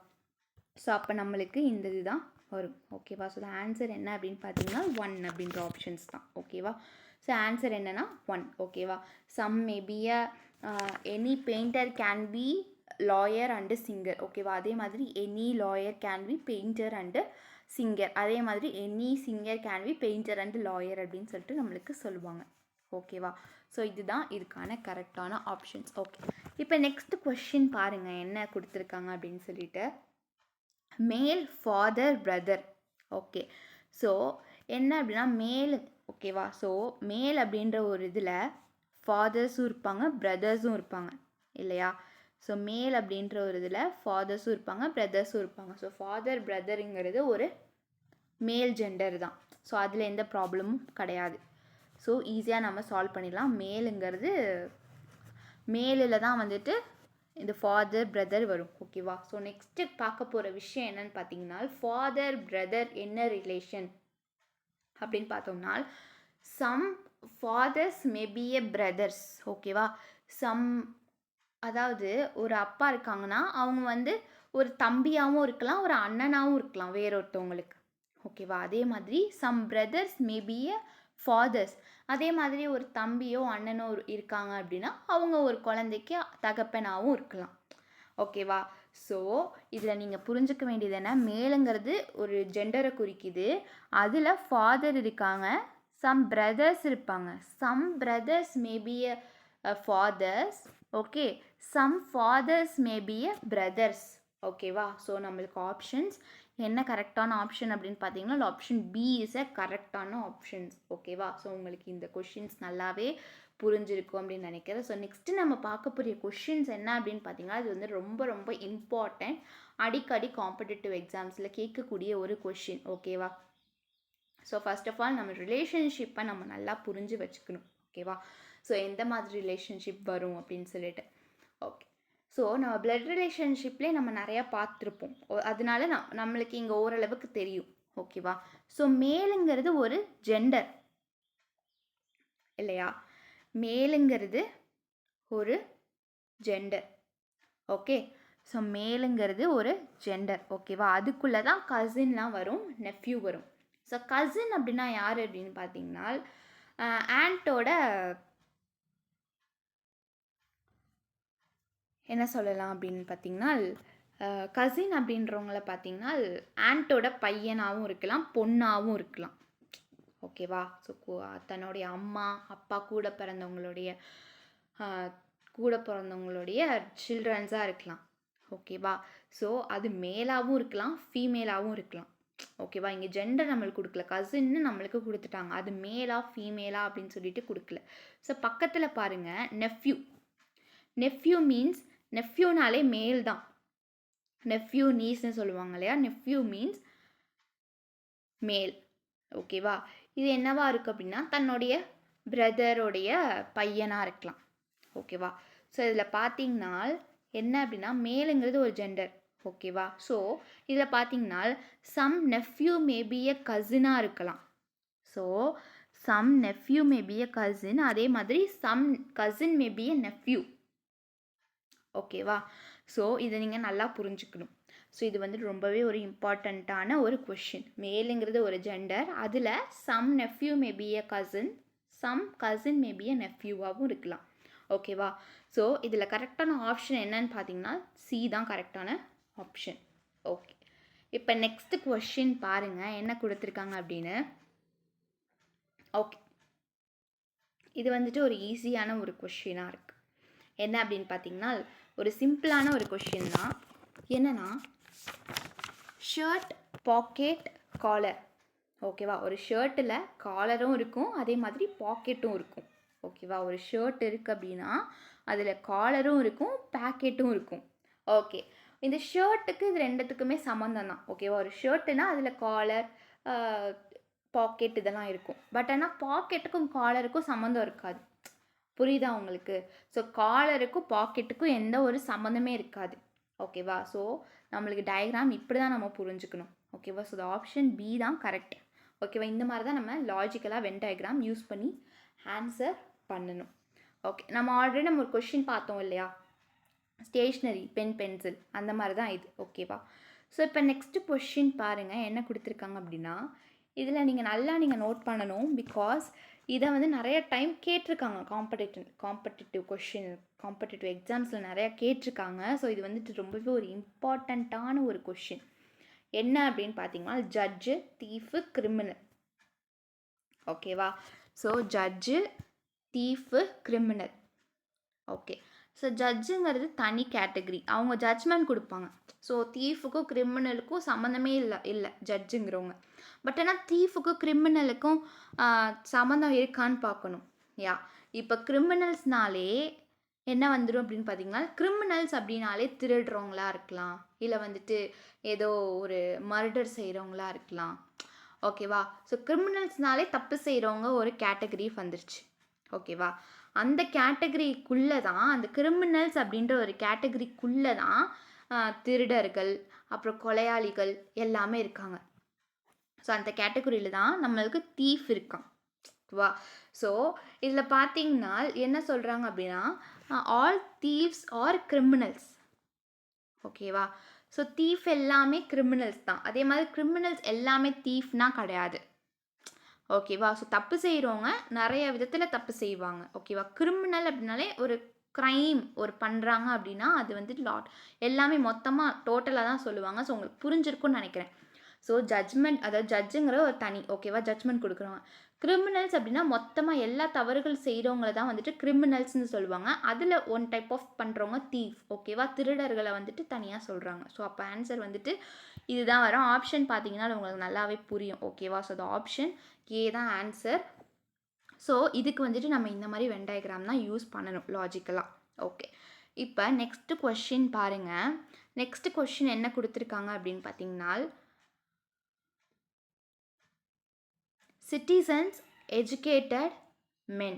ஸோ அப்போ நம்மளுக்கு இந்த இதுதான் வரும். ஓகேவா. ஸோ ஆன்சர் என்ன அப்படின்னு பார்த்தீங்கன்னா 1 அப்படின்ற ஆப்ஷன்ஸ் தான். ஓகேவா. ஸோ ஆன்சர் என்னென்னா 1. ஓகேவா. Some maybe any painter can be lawyer and singer. ஓகேவா. அதே மாதிரி any lawyer can be painter and singer. அதே மாதிரி any singer can be painter and lawyer அப்படின்னு சொல்லிட்டு நம்மளுக்கு சொல்லுவாங்க. ஓகேவா. ஸோ இதுதான் இதுக்கான கரெக்டான ஆப்ஷன்ஸ். ஓகே, இப்போ நெக்ஸ்ட் கொஷின் பாருங்கள் என்ன கொடுத்துருக்காங்க அப்படின்னு சொல்லிட்டு, மேல் ஃபாதர் பிரதர். ஓகே, ஸோ என்ன அப்படின்னா மேல், ஓகேவா. ஸோ மேல் அப்படின்ற ஒரு இதில் ஃபாதர்ஸும் இருப்பாங்க பிரதர்ஸும் இருப்பாங்க இல்லையா. ஸோ மேல் அப்படின்ற ஒரு இதில் ஃபாதர்ஸும் இருப்பாங்க பிரதர்ஸும் இருப்பாங்க. ஸோ ஃபாதர் பிரதருங்கிறது ஒரு மேல் ஜெண்டர் தான். ஸோ அதில் எந்த ப்ராப்ளமும் கிடையாது. ஸோ ஈஸியாக நம்ம சால்வ் பண்ணிடலாம். மேலுங்கிறது மேலில் தான் வந்துட்டு இந்த ஃபாதர் பிரதர் வரும். ஓகேவா. ஸோ நெக்ஸ்ட்டு பார்க்க போகிற விஷயம் என்னன்னு பார்த்தீங்கன்னா, ஃபாதர் பிரதர் என்ன ரிலேஷன் அப்படின்னு பார்த்தோம்னா, some fathers maybe a brothers. ஓகேவா. சம், அதாவது ஒரு அப்பா இருக்காங்கன்னா அவங்க வந்து ஒரு தம்பியாகவும் இருக்கலாம், ஒரு அண்ணனாகவும் இருக்கலாம் வேறொருத்தவங்களுக்கு. ஓகேவா. அதே மாதிரி some brothers maybe a fathers. அதே மாதிரி ஒரு தம்பியோ அண்ணனோ இருக்காங்க அப்படின்னா அவங்க ஒரு குழந்தைக்கு தகப்பனாகவும் இருக்கலாம். ஓகேவா. ஸோ இதில் நீங்கள் புரிஞ்சுக்க வேண்டியது என்ன, மேலுங்கிறது ஒரு ஜெண்டரை குறிக்குது, அதில் ஃபாதர் இருக்காங்க, சம் பிரதர்ஸ் இருப்பாங்க. Some brothers maybe a fathers, okay. Some fathers maybe a brothers. ஓகேவா. ஸோ நம்மளுக்கு ஆப்ஷன்ஸ் என்ன கரெக்டான ஆப்ஷன் அப்படின்னு பார்த்தீங்கன்னா ஆப்ஷன் பி இஸ் எ கரெக்டான ஆப்ஷன்ஸ். ஓகேவா. ஸோ உங்களுக்கு இந்த கொஷின்ஸ் நல்லாவே புரிஞ்சிருக்கும் அப்படின்னு நினைக்கிறேன். ஸோ நெக்ஸ்ட்டு நம்ம பார்க்க போகிற கொஷின்ஸ் என்ன அப்படின்னு பார்த்தீங்கன்னா, இது வந்து ரொம்ப ரொம்ப இம்பார்ட்டண்ட், அடிக்கடி காம்படிட்டிவ் எக்ஸாம்ஸில் கேட்கக்கூடிய ஒரு கொஷின். ஓகேவா. ஸோ ஃபர்ஸ்ட் ஆஃப் ஆல் நம்ம ரிலேஷன்ஷிப்பை நம்ம நல்லா புரிஞ்சு வச்சுக்கணும். ஓகேவா. ஸோ எந்த மாதிரி ரிலேஷன்ஷிப் வரும் அப்படின்னு சொல்லிட்டு. ஓகே. ஸோ நம்ம பிளட் ரிலேஷன்ஷிப்லேயே நம்ம நிறையா பார்த்துருப்போம். அதனால நம்மளுக்கு இங்கே ஓரளவுக்கு தெரியும். ஓகேவா. ஸோ மேலுங்கிறது ஒரு ஜெண்டர் இல்லையா. மேலுங்கிறது ஒரு ஜெண்டர். ஓகே. ஸோ மேலுங்கிறது ஒரு ஜெண்டர். ஓகேவா. அதுக்குள்ளே தான் கசின்லாம் வரும், நெஃப்யூ வரும். ஸோ கசின் அப்படின்னா யார் அப்படின்னு பார்த்தீங்கன்னா, ஆண்ட்டோட என்ன சொல்லலாம் அப்படின்னு பார்த்தீங்கன்னா, கசின் அப்படின்றவங்கள பார்த்தீங்கன்னா ஆண்ட்டோட பையனாகவும் இருக்கலாம், பொண்ணாகவும் இருக்கலாம். ஓகேவா. ஸோ தன்னுடைய அம்மா அப்பா கூட பிறந்தவங்களுடைய சில்ட்ரன்ஸாக இருக்கலாம். ஓகேவா. ஸோ அது மேலாகவும் இருக்கலாம், ஃபீமேலாகவும் இருக்கலாம். ஓகேவா. இங்கே ஜெண்டர் நம்மளுக்கு கொடுக்கல, கசின்னு நம்மளுக்கு கொடுத்துட்டாங்க. அது மேலா ஃபீமேலா அப்படின்னு சொல்லிட்டு கொடுக்கல. ஸோ பக்கத்தில் பாருங்கள் நெஃப்யூ. நெஃப்யூ மீன்ஸ், நெஃப்யூனாலே மேல் தான். நெஃப்யூ நீஸ்ன்னு சொல்லுவாங்க இல்லையா. நெஃப்யூ மீன்ஸ் மேல். ஓகேவா. இது என்னவா இருக்குது அப்படின்னா தன்னுடைய பிரதருடைய பையனாக இருக்கலாம். ஓகேவா. ஸோ இதில் பார்த்தீங்கன்னா என்ன அப்படின்னா மேலுங்கிறது ஒரு ஜெண்டர். ஓகேவா. ஸோ இதில் பார்த்தீங்கன்னா சம் நெஃப்யூ மேபி எ கசினாக இருக்கலாம். So some nephew maybe a cousin, அதே மாதிரி some cousin maybe a nephew. ஓகேவா. ஸோ இதை நீங்கள் நல்லா புரிஞ்சுக்கணும். ஸோ இது வந்து ரொம்பவே ஒரு இம்பார்ட்டண்ட்டான ஒரு கொஷின். மேலுங்கிறது ஒரு ஜெண்டர், அதில் some nephew maybe a cousin, some cousin maybe a நெஃப்யூவாகவும் இருக்கலாம். ஓகேவா. ஸோ இதில் கரெக்டான ஆப்ஷன் என்னன்னு பார்த்தீங்கன்னா சி தான் கரெக்டான ஆப்ஷன். ஓகே. இப்போ நெக்ஸ்ட்டு கொஷின் பாருங்கள் என்ன கொடுத்துருக்காங்க அப்படின்னு. ஓகே, இது வந்துட்டு ஒரு ஈஸியான ஒரு கொஷினாக இருக்குது. என்ன அப்படின்னு பார்த்தீங்கன்னா ஒரு சிம்பிளான ஒரு கொஷின் தான். என்னென்னா ஷர்ட் பாக்கெட் காலர். ஓகேவா. ஒரு ஷர்ட்டில் காலரும் இருக்கும், அதே மாதிரி பாக்கெட்டும் இருக்கும். ஓகேவா. ஒரு ஷர்ட் இருக்குது அப்படின்னா அதில் காலரும் இருக்கும், பாக்கெட்டும் இருக்கும். ஓகே. இந்த ஷர்ட்டுக்கு இது ரெண்டுத்துக்குமே சம்மந்தம் தான். ஓகேவா. ஒரு ஷர்ட்டுனா அதில் காலர் பாக்கெட் இதெல்லாம் இருக்கும். பட் ஆனால் பாக்கெட்டுக்கும் காலருக்கும் சம்மந்தம் இருக்காது. புரியுதா உங்களுக்கு. ஸோ காலருக்கும் பாக்கெட்டுக்கும் எந்த ஒரு சம்மந்தமே இருக்காது. ஓகேவா. ஸோ நம்மளுக்கு டயக்ராம் இப்படி தான் நம்ம புரிஞ்சுக்கணும். ஓகேவா. ஸோ ஆப்ஷன் பி தான் கரெக்ட். ஓகேவா. இந்த மாதிரி தான் நம்ம லாஜிக்கலாக வென் டயக்ராம் யூஸ் பண்ணி ஆன்சர் பண்ணணும். ஓகே. நம்ம ஆல்ரெடி நம்ம ஒரு கொஷின் பார்த்தோம் இல்லையா, ஸ்டேஷ்னரி பென் பென்சில் அந்த மாதிரி தான் இது. ஓகேவா. ஸோ இப்போ நெக்ஸ்ட்டு கொஷின் பாருங்கள் என்ன கொடுத்துருக்காங்க அப்படின்னா, இதில் நீங்கள் நல்லா நோட் பண்ணணும். பிகாஸ் இதை வந்து நிறைய டைம் கேட்டிருக்காங்க காம்படிட்டிவ் கொஷின், காம்படிட்டிவ் எக்ஸாம்ஸில் நிறையா கேட்டிருக்காங்க. ஸோ இது வந்துட்டு ரொம்பவே ஒரு இம்பார்ட்டண்ட்டான ஒரு கொஷின். என்ன அப்படின்னு பார்த்தீங்கன்னா ஜட்ஜு, தீஃபு, கிரிமினல். ஓகேவா. So judge, thief, criminal. Okay. So ஜட்ஜுங்கிறது தனி கேட்டகரி, அவங்க ஜட்ஜ்மெண்ட் கொடுப்பாங்க. ஸோ தீஃபுக்கும் கிரிமினலுக்கும் சம்மந்தமே இல்லை ஜட்ஜுங்கிறவங்க. பட் ஆனால் தீஃபுக்கும் கிரிமினலுக்கும் சம்மந்தம் இருக்கான்னு பார்க்கணும். இப்போ கிரிமினல்ஸ்னாலே என்ன வந்துடும் அப்படின்னு பார்த்தீங்கன்னா, கிரிமினல்ஸ் அப்படின்னாலே திருடுறவங்களா இருக்கலாம், இல்லை வந்துட்டு ஏதோ ஒரு மர்டர் செய்கிறவங்களா இருக்கலாம். ஓகேவா? ஸோ கிரிமினல்ஸ்னாலே தப்பு செய்கிறவங்க ஒரு கேட்டகரி வந்துருச்சு. ஓகேவா? அந்த கேட்டகரிக்குள்ளே தான், அந்த கிரிமினல்ஸ் அப்படின்ற ஒரு கேட்டகரிக்குள்ளே தான் திருடர்கள், அப்புறம் கொலையாளிகள் எல்லாமே இருக்காங்க. ஸோ அந்த கேட்டகரியில் தான் நம்மளுக்கு தீஃப் இருக்கான். வா ஸோ இதில் பார்த்தீங்கன்னா என்ன சொல்கிறாங்க அப்படின்னா, ஆல் தீவ்ஸ் ஆர் கிரிமினல்ஸ். ஓகேவா? ஸோ தீஃப் எல்லாமே கிரிமினல்ஸ் தான். அதே மாதிரி கிரிமினல்ஸ் எல்லாமே தீஃப்னா கிடையாது. ஓகேவா? ஸோ தப்பு செய்கிறவங்க நிறைய விதத்தில் தப்பு செய்வாங்க. ஓகேவா? கிரிமினல் அப்படின்னாலே ஒரு க்ரைம் ஒரு பண்ணுறாங்க அப்படின்னா அது வந்து எல்லாமே மொத்தமாக டோட்டலாக தான் சொல்லுவாங்க. ஸோ உங்களுக்கு புரிஞ்சிருக்கும்னு நினைக்கிறேன். ஸோ ஜட்ஜ்மெண்ட், அதாவது ஜட்ஜுங்கிற ஒரு தனி, ஓகேவா, ஜட்ஜ்மெண்ட் கொடுக்குறவங்க. கிரிமினல்ஸ் அப்படின்னா மொத்தமாக எல்லா தவறுகள் செய்கிறவங்கள தான் வந்துட்டு கிரிமினல்ஸ்னு சொல்லுவாங்க. அதில் ஒன் டைப் ஆஃப் பண்ணுறவங்க தீஃப். ஓகேவா? திருடர்களை வந்துட்டு தனியாக சொல்கிறாங்க. ஸோ அப்போ ஆன்சர் வந்துட்டு இதுதான் வரும். ஆப்ஷன் பார்த்தீங்கன்னா உங்களுக்கு நல்லாவே புரியும். ஓகேவா? ஸோ அது ஆப்ஷன் ஏ தான் ஆன்சர். ஸோ இதுக்கு வந்துட்டு நம்ம இந்த மாதிரி வென் டயக்ராம் தான் யூஸ் பண்ணணும் லாஜிக்கலாக. ஓகே, இப்போ நெக்ஸ்ட் கொஷின் பாருங்கள். நெக்ஸ்ட் கொஷின் என்ன கொடுத்துருக்காங்க அப்படின்னு பார்த்தீங்கன்னா, சிட்டிசன்ஸ் எஜுகேட்டட் மென்.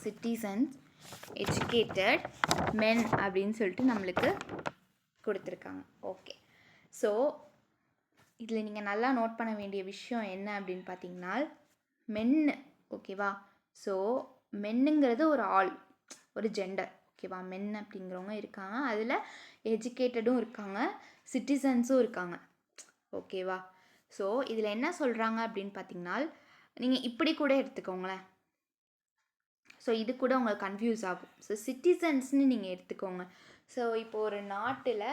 சிட்டிசன்ஸ் எஜுகேட்டட் மென் அப்படின்னு சொல்லிட்டு நம்மளுக்கு கொடுத்துருக்காங்க. ஓகே, ஸோ இதில் நீங்கள் நல்லா நோட் பண்ண வேண்டிய விஷயம் என்ன அப்படின்னு பார்த்தீங்கன்னா, மென்னு. ஓகேவா? ஸோ மென்னுங்கிறது ஒரு ஆள், ஒரு ஜெண்டர். ஓகேவா? மென் அப்படிங்கிறவங்க இருக்காங்க, அதில் எஜுகேட்டடும் இருக்காங்க, சிட்டிசன்ஸும் இருக்காங்க. ஓகேவா? ஸோ இதில் என்ன சொல்கிறாங்க அப்படின்னு பார்த்தீங்கன்னா, நீங்கள் இப்படி கூட எடுத்துக்கோங்களேன். ஸோ இது கூட உங்களுக்கு கன்ஃபியூஸ் ஆகும். ஸோ சிட்டிசன்ஸ்னு நீங்கள் எடுத்துக்கோங்க. ஸோ இப்போ ஒரு நாட்டில்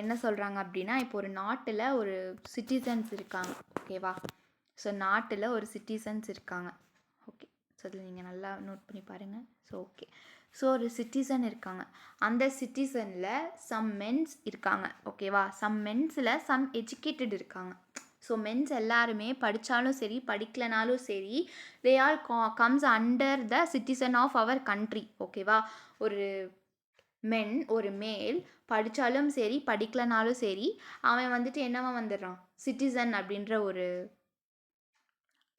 என்ன சொல்கிறாங்க அப்படின்னா, இப்போ ஒரு நாட்டில் ஒரு சிட்டிசன்ஸ் இருக்காங்க. ஓகேவா? ஸோ நாட்டில் ஒரு சிட்டிசன்ஸ் இருக்காங்க. ஓகே, ஸோ அதில் நீங்கள் நல்லா நோட் பண்ணி பாருங்கள். ஸோ ஓகே, ஸோ ஒரு சிட்டிசன் இருக்காங்க. அந்த சிட்டிசனில் சம் மென்ஸ் இருக்காங்க. ஓகேவா? சம் மென்ஸில் சம் எஜுகேட்டட் இருக்காங்க. ஸோ மென்ஸ் எல்லாருமே படித்தாலும் சரி படிக்கலனாலும் சரி, they are comes under the citizen of our country. ஓகேவா? ஒரு மென், ஒரு மேல் படித்தாலும் சரி படிக்கலனாலும் சரி, அவன் வந்துட்டு என்னவா வந்துடுறான், சிட்டிசன் அப்படின்ற ஒரு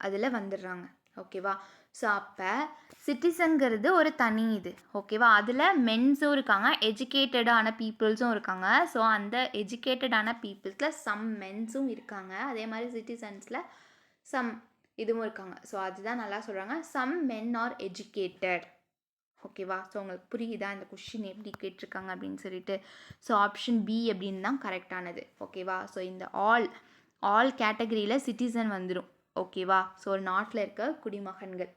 அதில் வந்துடுறாங்க. ஓகேவா? ஸோ அப்போ சிட்டிசன்கிறது ஒரு தனி இது. ஓகேவா? அதில் மென்ஸும் இருக்காங்க, எஜுகேட்டடான பீப்புள்ஸும் இருக்காங்க. ஸோ அந்த எஜுகேட்டடான பீப்புள்ஸில் சம் மென்ஸும் இருக்காங்க, அதே மாதிரி சிட்டிசன்ஸில் சம் இதுவும் இருக்காங்க. ஸோ அதுதான் நல்லா சொல்கிறாங்க, சம் மென் ஆர் எஜுகேட்டட். ஓகேவா? ஸோ உங்களுக்கு புரியுதா இந்த கொஷின் எப்படி கேட்டிருக்காங்க அப்படின்னு சொல்லிட்டு? ஸோ ஆப்ஷன் பி அப்படின்னு தான் கரெக்டானது. ஓகேவா? ஸோ இந்த ஆல் கேட்டகரியில் சிட்டிசன் வந்துடும். ஓகேவா? ஸோ ஒரு நாட்டில் இருக்க குடிமகன்கள்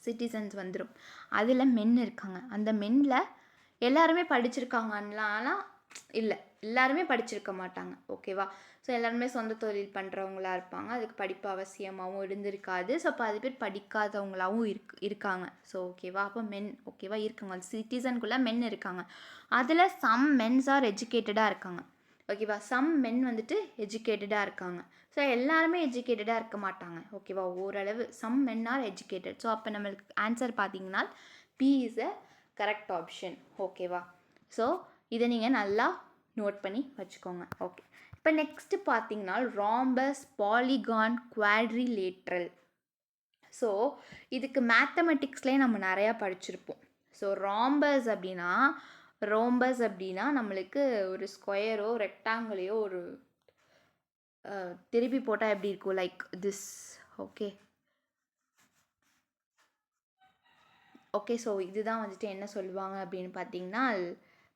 சிட்டிசன்ஸ் வந்துடும். அதில் மென் இருக்காங்க. அந்த மென்னில் எல்லாருமே படிச்சிருக்காங்கலாம் இல்லை, எல்லாருமே படிச்சிருக்க மாட்டாங்க. ஓகேவா? ஸோ எல்லாருமே சொந்த தொழில் பண்ணுறவங்களா இருப்பாங்க, அதுக்கு படிப்பு அவசியமாகவும் இருந்திருக்காது. ஸோ அப்போ அது பேர் படிக்காதவங்களாகவும் இருக்காங்க. ஸோ ஓகேவா? அப்போ மென் ஓகேவா இருக்காங்க, சிட்டிசனுக்குள்ளே மென் இருக்காங்க. அதில் சம் மென்ஸ் ஆர் எஜுகேட்டடாக இருக்காங்க. ஓகேவா? சம் மென் வந்துட்டு எஜுகேட்டடாக இருக்காங்க. ஸோ எல்லாருமே எஜுகேட்டடாக இருக்க மாட்டாங்க. ஓகேவா? ஓரளவு some men are educated. So அப்போ நம்மளுக்கு ஆன்சர் பார்த்தீங்கன்னா B is a correct option. ஓகேவா? ஸோ இதை நீங்கள் நல்லா நோட் பண்ணி வச்சுக்கோங்க. ஓகே, இப்போ நெக்ஸ்ட்டு பார்த்தீங்கன்னா ராம்பஸ், பாலிகான், குவாட்ரிலேட்ரல். ஸோ இதுக்கு மேத்தமெட்டிக்ஸ்லேயே நம்ம நிறையா படிச்சிருப்போம். ஸோ ராம்பஸ் அப்படின்னா நம்மளுக்கு ஒரு ஸ்கொயரோ ரெக்டாங்கிளையோ ஒரு திருப்பி போட்டால் எப்படி இருக்கும், லைக் திஸ். ஓகே, ஸோ இதுதான் வந்துட்டு என்ன சொல்லுவாங்க அப்படின்னு பார்த்தீங்கன்னா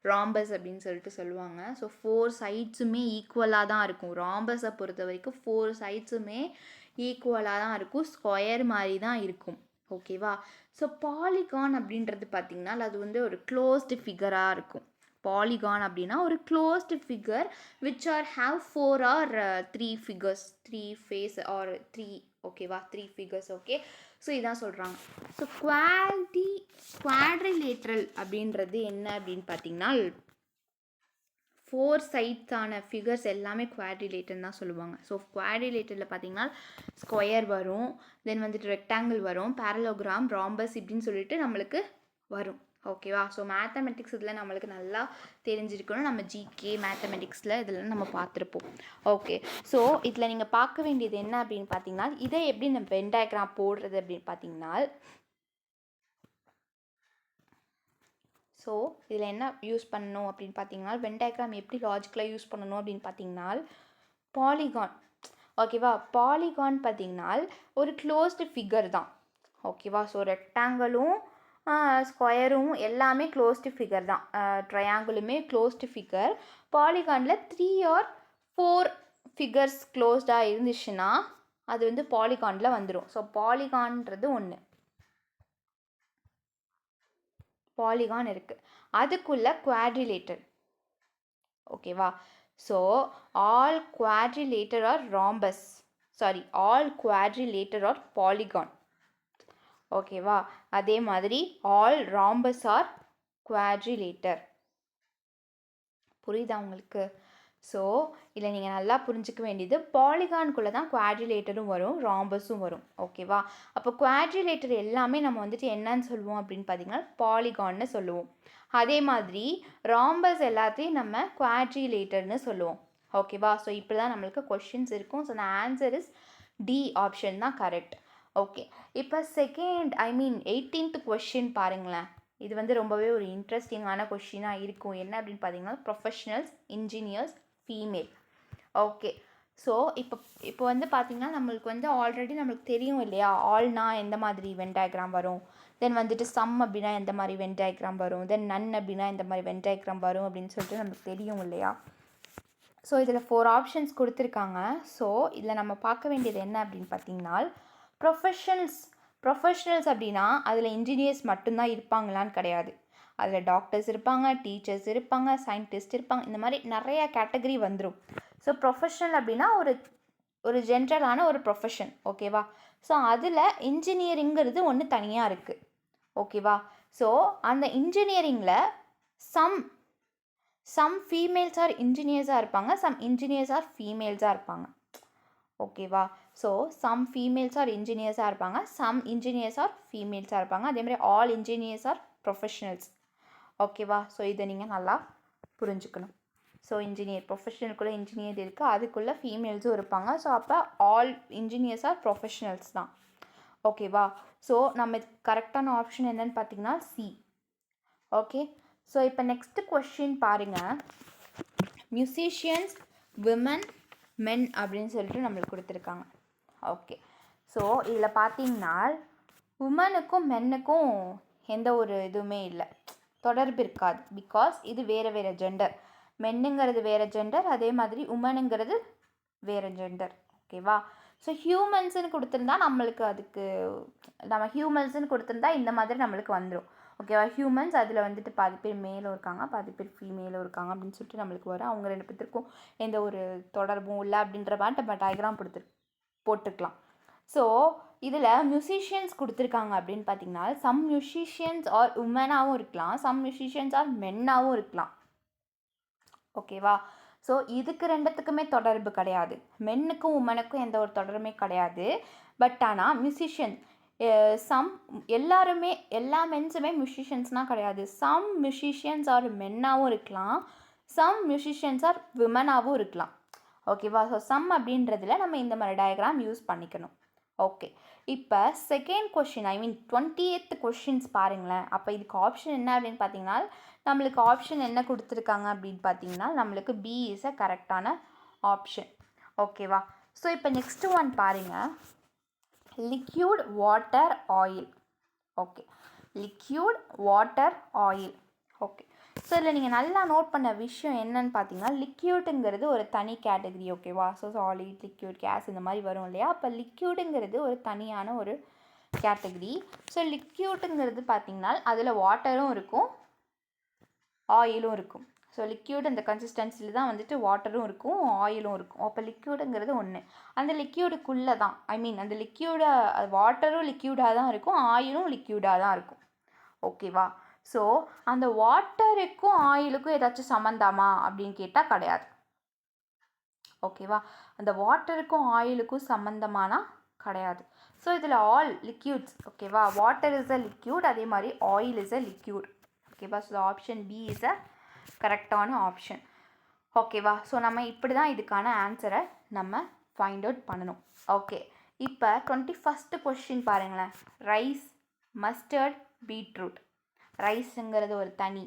ராம்பஸ் அப்படின்னு சொல்லிட்டு சொல்லுவாங்க. ஸோ 4 சைட்ஸுமே ஈக்குவலாக தான் இருக்கும். ராம்பஸை பொறுத்த வரைக்கும் 4 சைட்ஸுமே ஈக்குவலாக தான் இருக்கும், ஸ்கொயர் மாதிரி தான் இருக்கும். ஓகேவா? ஸோ பாலிகான் அப்படின்றது பார்த்திங்கன்னா அது வந்து ஒரு க்ளோஸ்டு ஃபிகராக இருக்கும். பாலிகான் அப்படின்னா ஒரு closed figure which are have 4 or 3 figures, 3 face are 3 ஓகேவா 3 ஃபிகர்ஸ் ஓகே. ஸோ இதான் சொல்கிறாங்க. ஸோ குவாட்ரிலேட்ரல் அப்படின்றது என்ன அப்படின்னு பார்த்தீங்கன்னா 4 சைட்ஸான ஃபிகர்ஸ் எல்லாமே குவாட்ரிலேட்டர்னு தான் சொல்லுவாங்க. ஸோ குவாட்ரிலேட்டரில் பார்த்தீங்கன்னா ஸ்கொயர் வரும், தென் வந்துட்டு ரெக்டாங்கிள் வரும், பேரலோகிராம், ராம்பஸ் இப்படின்னு சொல்லிட்டு நம்மளுக்கு வரும். ஓகேவா. ஸோ மேத்தமெட்டிக்ஸ் இதில் நம்மளுக்கு நல்லா தெரிஞ்சிருக்கணும். நம்ம ஜிகே மேத்தமெட்டிக்ஸில் இதெல்லாம் நம்ம பார்த்துருப்போம். ஓகே. ஸோ இதில் நீங்கள் பார்க்க வேண்டியது என்ன அப்படின்னு பார்த்தீங்கன்னா இதை எப்படி நம்ம வென் டயக்ராம் போடுறது அப்படின்னு பார்த்தீங்கன்னா ஸோ இதில் என்ன யூஸ் பண்ணணும் அப்படின்னு பார்த்தீங்கன்னா வென் டயக்ராம் எப்படி லாஜிக்கலாக யூஸ் பண்ணணும் அப்படின்னு பார்த்தீங்கன்னா பாலிகான். ஓகேவா. பாலிகான் பார்த்தீங்கன்னா ஒரு க்ளோஸ்டு ஃபிகர் தான். ஓகேவா. ஸோ ரெக்டாங்கிளும் ஸ்கொயரும் எல்லாமே க்ளோஸ்டு ஃபிகர் தான். ட்ரையாங்கிளுமே க்ளோஸ்டு ஃபிகர். பாலிகானில் 3 or 4 ஃபிகர்ஸ் க்ளோஸ்டாக இருந்துச்சுன்னா அது வந்து பாலிகானில் வந்துடும். ஸோ பாலிகான்றது ஒன்று. பாலிகான் இருக்குது, அதுக்குள்ள குவாட்ரிலேட்டர். ஓகேவா. So all quadrilateral are rhombus, sorry all quadrilateral are polygon. ஓகேவா. அதே மாதிரி ஆல் ராம்பஸ் ஆர் குவாட்ரிலேட்டர். புரியுதா உங்களுக்கு. ஸோ இதில் நீங்கள் நல்லா புரிஞ்சிக்க வேண்டியது பாலிகான்குள்ளே தான் குவாட்ரிலேட்டரும் வரும், ராம்பஸும் வரும். ஓகேவா. அப்போ குவாட்ரிலேட்டர் எல்லாமே நம்ம வந்துட்டு என்னன்னு சொல்லுவோம் அப்படின்னு பார்த்தீங்கன்னா பாலிகான்னு சொல்லுவோம். அதே மாதிரி ராம்பஸ் எல்லாத்தையும் நம்ம குவாட்ரிலேட்டர்னு சொல்லுவோம். ஓகேவா. ஸோ இப்படி தான் நம்மளுக்கு கொஷின்ஸ் இருக்கும். So the answer is D option தான் கரெக்ட். ஓகே. இப்போ 18th கொஷின் பாருங்களேன். இது வந்து ரொம்பவே ஒரு இன்ட்ரெஸ்டிங்கான கொஷினாக இருக்கும். என்ன அப்படின்னு பார்த்தீங்கன்னா professionals, engineers, female. Okay. So இப்போ வந்து பார்த்திங்கன்னா நம்மளுக்கு வந்து ஆல்ரெடி நம்மளுக்கு தெரியும் இல்லையா, ஆல்னா எந்த மாதிரி வென் டயக்ராம் வரும், தென் வந்துட்டு சம் அப்படின்னா எந்த மாதிரி வென் டயக்ராம் வரும், தென் நன் அப்படின்னா எந்த மாதிரி வென் டயக்ராம் வரும் அப்படின்னு சொல்லிட்டு நம்மளுக்கு தெரியும் இல்லையா. ஸோ இதில் 4 ஆப்ஷன்ஸ் கொடுத்துருக்காங்க. ஸோ இதில் நம்ம பார்க்க வேண்டியது என்ன அப்படின்னு பார்த்தீங்கன்னா ப்ரொஃபஷனல்ஸ் அப்படின்னா அதில் இன்ஜினியர்ஸ் மட்டும்தான் இருப்பாங்களான்னு கிடையாது. அதில் டாக்டர்ஸ் இருப்பாங்க, டீச்சர்ஸ் இருப்பாங்க, சயின்டிஸ்ட் இருப்பாங்க, இந்த மாதிரி நிறையா கேட்டகரி வந்துடும். ஸோ ப்ரொஃபஷனல் அப்படின்னா ஒரு ஜென்ரலான ஒரு ப்ரொஃபஷன். ஓகேவா. ஸோ அதில் இன்ஜினியரிங்கிறது ஒன்று தனியாக இருக்குது. ஓகேவா. ஸோ அந்த இன்ஜினியரிங்கில் சம் ஃபீமேல்ஸ் ஆர் இன்ஜினியர்ஸாக இருப்பாங்க, சம் இன்ஜினியர்ஸ் ஆர் ஃபீமேல்ஸாக இருப்பாங்க. ஓகேவா. ஸோ சம் ஃபீமேல்ஸ் ஆர் இன்ஜினியர்ஸாக இருப்பாங்க, சம் இன்ஜினியர்ஸ் ஆர் ஃபீமேல்ஸாக இருப்பாங்க. அதே மாதிரி ஆல் இன்ஜினியர்ஸ் ஆர் ப்ரொஃபஷனல்ஸ். ஓகேவா. ஸோ இதை நீங்கள் நல்லா புரிஞ்சுக்கணும். ஸோ இன்ஜினியர் ப்ரொஃபஷனலுக்குள்ளே இன்ஜினியர் இருக்குது, அதுக்குள்ளே ஃபீமேல்ஸும் இருப்பாங்க. ஸோ அப்போ ஆல் இன்ஜினியர்ஸ் ஆர் ப்ரொஃபஷனல்ஸ் தான். ஓகேவா. ஸோ நம்ம கரெக்டான ஆப்ஷன் என்னன்னு பார்த்தீங்கன்னா சி. ஓகே. ஸோ இப்போ நெக்ஸ்ட் கொஸ்டின் பாருங்கள். மியூசிஷியன்ஸ், விமன், மென் அப்படின்னு சொல்லிட்டு நம்மளுக்கு கொடுத்துருக்காங்க. ஓகே. ஸோ இதில் பார்த்தீங்கன்னா உமனுக்கும் மென்னுக்கும் எந்த ஒரு இதுவுமே இல்லை, தொடர்பு இருக்காது. பிகாஸ் இது வேறு வேறு ஜெண்டர். மென்னுங்கிறது வேறு ஜெண்டர், அதே மாதிரி உமனுங்கிறது வேறு ஜெண்டர். ஓகேவா. ஸோ ஹியூமன்ஸுன்னு கொடுத்துருந்தா நம்மளுக்கு அதுக்கு நம்ம ஹியூமன்ஸுன்னு கொடுத்துருந்தா இந்த மாதிரி நம்மளுக்கு வந்துடும். ஓகேவா. ஹியூமன்ஸ் அதில் வந்துட்டு பாதி பேர் மேலும் இருக்காங்க, பாதி பேர் ஃபீமேலும் இருக்காங்க அப்படின்னு சொல்லிட்டு நம்மளுக்கு வரும். அவங்க 2 பேர்த்துக்கும் எந்த ஒரு தொடர்பும் இல்லை அப்படின்ற மாதிரி நம்ம டயக்ராம் போட்டுக்கலாம். ஸோ இதில் மியூசிஷியன்ஸ் கொடுத்துருக்காங்க அப்படின்னு பார்த்தீங்கன்னா சம் மியூசிஷியன்ஸ் ஆர் உமனாகவும் இருக்கலாம், சம் மியூசிஷியன்ஸ் ஆர் மென்னாகவும் இருக்கலாம். ஓகேவா. ஸோ இதுக்கு 2த்துக்குமே தொடர்பு கிடையாது. மென்னுக்கும் உமனுக்கும் எந்த ஒரு தொடர்புமே கிடையாது. பட் ஆனால் மியூசிஷியன் எல்லா மென்ஸுமே மியூசிஷியன்ஸ்னால் கிடையாது. சம் மியூசிஷியன்ஸ் ஆர் மென்னாகவும் இருக்கலாம், சம் மியூசிஷியன்ஸ் ஆர் விமனாகவும் இருக்கலாம். ஓகேவா. ஸோ சம் அப்படின்றதுல நம்ம இந்த மாதிரி டயக்ராம் யூஸ் பண்ணிக்கணும். ஓகே. இப்போ செகண்ட் கொஷின் 20th கொஷின்ஸ் பாருங்களேன். அப்போ இதுக்கு ஆப்ஷன் என்ன அப்படின்னு பார்த்தீங்கன்னா நம்மளுக்கு ஆப்ஷன் என்ன கொடுத்துருக்காங்க அப்படின்னு பார்த்தீங்கன்னா நம்மளுக்கு பி இஸ் அ கரெக்டான ஆப்ஷன். ஓகேவா. ஸோ இப்போ நெக்ஸ்ட் ஒன் பாருங்கள். Liquid water oil. Okay. Liquid water oil. Okay. So இதில் நீங்கள் நல்லா நோட் பண்ண விஷயம் என்னன்னு பார்த்தீங்கன்னா லிக்யூடுங்கிறது ஒரு தனி கேட்டகரி. ஓகேவா. ஸோ சாலிட், லிக்யூட், கேஸ் இந்த மாதிரி வரும் இல்லையா. அப்போ லிக்யூடுங்கிறது ஒரு தனியான ஒரு கேட்டகரி. ஸோ லிக்யூடுங்கிறது பார்த்தீங்கன்னா அதில் வாட்டரும் இருக்கும், ஆயிலும் இருக்கும். ஸோ லிக்யூட் அந்த கன்சிஸ்டன்சியில் தான் வந்துட்டு வாட்டரும் இருக்கும் ஆயிலும் இருக்கும். அப்போ லிக்யூடுங்கிறது ஒன்று. அந்த லிக்யூடுக்குள்ளே தான் அந்த லிக்யூடை வாட்டரும் லிக்யூடாக தான் இருக்கும், ஆயிலும் லிக்யூடாக தான் இருக்கும். ஓகேவா? ஸோ அந்த வாட்டருக்கும் ஆயிலுக்கும் ஏதாச்சும் சம்மந்தமா அப்படின்னு கேட்டால் கிடையாது. ஓகேவா? அந்த வாட்டருக்கும் ஆயிலுக்கும் சம்மந்தமானா கிடையாது. ஸோ இதில் ஆல் லிக்யூட்ஸ். ஓகேவா? வாட்டர் இஸ் அ லிக்யூட், அதே மாதிரி ஆயில் இஸ் அ லிக்யூட். ஓகேவா? So option B is a கரெக்டான ஆப்ஷன். ஓகேவா? ஸோ நம்ம இப்படி தான் இதுக்கான ஆன்சரை நம்ம ஃபைண்ட் அவுட் பண்ணணும். ஓகே, இப்போ 21st கொஸ்டின் பாருங்களேன். Rice, mustard, beetroot. ரைஸுங்கிறது ஒரு தனி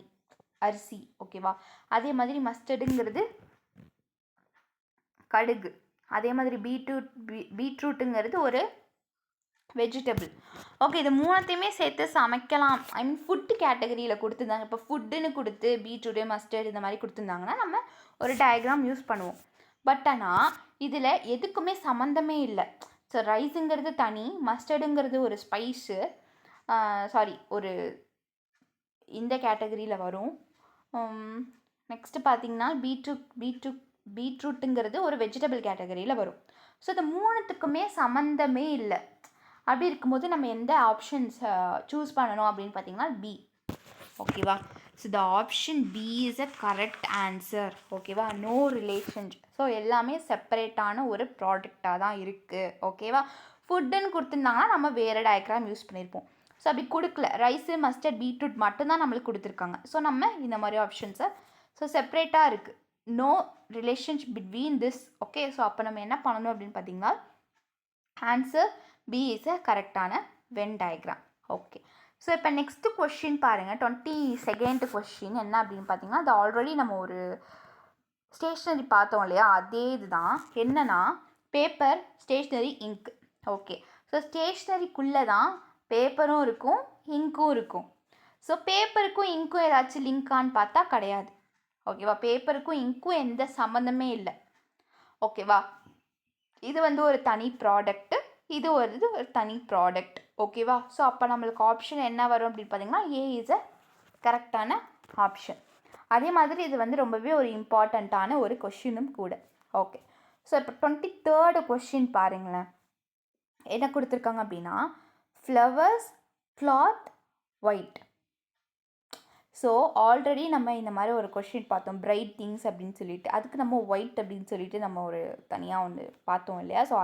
அரிசி. ஓகேவா? அதே மாதிரி மஸ்டர்டுங்கிறது கடுகு. அதே மாதிரி பீட்ரூட்டுங்கிறது ஒரு வெஜிடபிள். ஓகே, இது மூணுத்தையுமே சேர்த்து சமைக்கலாம். ஃபுட்டு கேட்டகரியில் கொடுத்துருந்தாங்க. இப்போ ஃபுட்டுன்னு கொடுத்து பீட்ரூட்டு, மஸ்டர்ட் இந்த மாதிரி கொடுத்துருந்தாங்கன்னா நம்ம ஒரு டயக்ராம் யூஸ் பண்ணுவோம். பட் ஆனால் இதில் எதுக்குமே சம்மந்தமே இல்லை. ஸோ ரைஸுங்கிறது தனி, மஸ்டர்டுங்கிறது ஒரு ஸ்பைஸு, ஒரு இந்த கேட்டகரியில் வரும். நெக்ஸ்ட்டு பார்த்திங்கன்னா பீட்ரூட்டுங்கிறது ஒரு வெஜிடபிள் கேட்டகரியில் வரும். ஸோ இந்த மூணுத்துக்குமே சம்மந்தமே இல்லை. அப்படி இருக்கும்போது நம்ம எந்த ஆப்ஷன்ஸ் சூஸ் பண்ணணும் அப்படின்னு பார்த்தீங்கன்னா பி. ஓகேவா? So the option B is a correct answer. ஓகேவா? No relation. ஸோ எல்லாமே செப்பரேட்டான ஒரு ப்ராடக்டாக தான் இருக்குது. ஓகேவா? ஃபுட்டுன்னு கொடுத்துருந்தாங்கன்னா நம்ம வேறு டயக்ராம் யூஸ் பண்ணியிருப்போம். ஸோ அப்படி கொடுக்கல, ரைஸு, மஸ்டர்ட், பீட்ரூட் மட்டும்தான் நம்மளுக்கு கொடுத்துருக்காங்க. ஸோ நம்ம இந்த மாதிரி ஆப்ஷன்ஸை செப்பரேட்டாக இருக்குது, no relationship between this. Okay, so அப்போ நம்ம என்ன பண்ணணும் அப்படின்னு பார்த்தீங்கன்னா ஆன்சர் பி இஸ் அ கரெக்டான வென் டயக்ராம். ஓகே, ஸோ இப்போ நெக்ஸ்ட்டு கொஷின் பாருங்கள். 22nd கொஷின் என்ன அப்படின்னு பார்த்தீங்கன்னா, அது ஆல்ரெடி நம்ம ஒரு ஸ்டேஷ்னரி பார்த்தோம் இல்லையா, அதே இதுதான். என்னன்னா paper, stationery, ink. Okay, so ஸ்டேஷ்னரிக்குள்ளே தான் பேப்பரும் இருக்கும், இங்க்கும் இருக்கும். ஸோ பேப்பருக்கும் இங்க்கும் ஏதாச்சும் லிங்கான்னு பார்த்தா கிடையாது. ஓகேவா? பேப்பருக்கும் இங்க்கும் எந்த சம்மந்தமே இல்லை. ஓகேவா? இது ஒரு தனி ப்ராடக்ட்டு, இது ஒரு தனி ப்ராடக்ட். ஓகேவா? ஸோ அப்போ நம்மளுக்கு ஆப்ஷன் என்ன வரும் அப்படின்னு பார்த்தீங்கன்னா ஏ இஸ் அ கரெக்டான ஆப்ஷன். அதே மாதிரி இது ரொம்பவே ஒரு இம்பார்ட்டண்ட்டான ஒரு கொஷினும் கூட. ஓகே, ஸோ இப்போ 23rd கொஷின் பாருங்களேன். என்ன கொடுத்துருக்காங்க அப்படின்னா flowers, cloth, white. So already நம்ம இந்த மாதிரி ஒரு கொஷின் பார்த்தோம், பிரைட் திங்ஸ் அப்படின்னு சொல்லிட்டு. அதுக்கு நம்ம ஒயிட் அப்படின்னு சொல்லிட்டு நம்ம ஒரு தனியாக ஒன்று பார்த்தோம் இல்லையா. ஸோ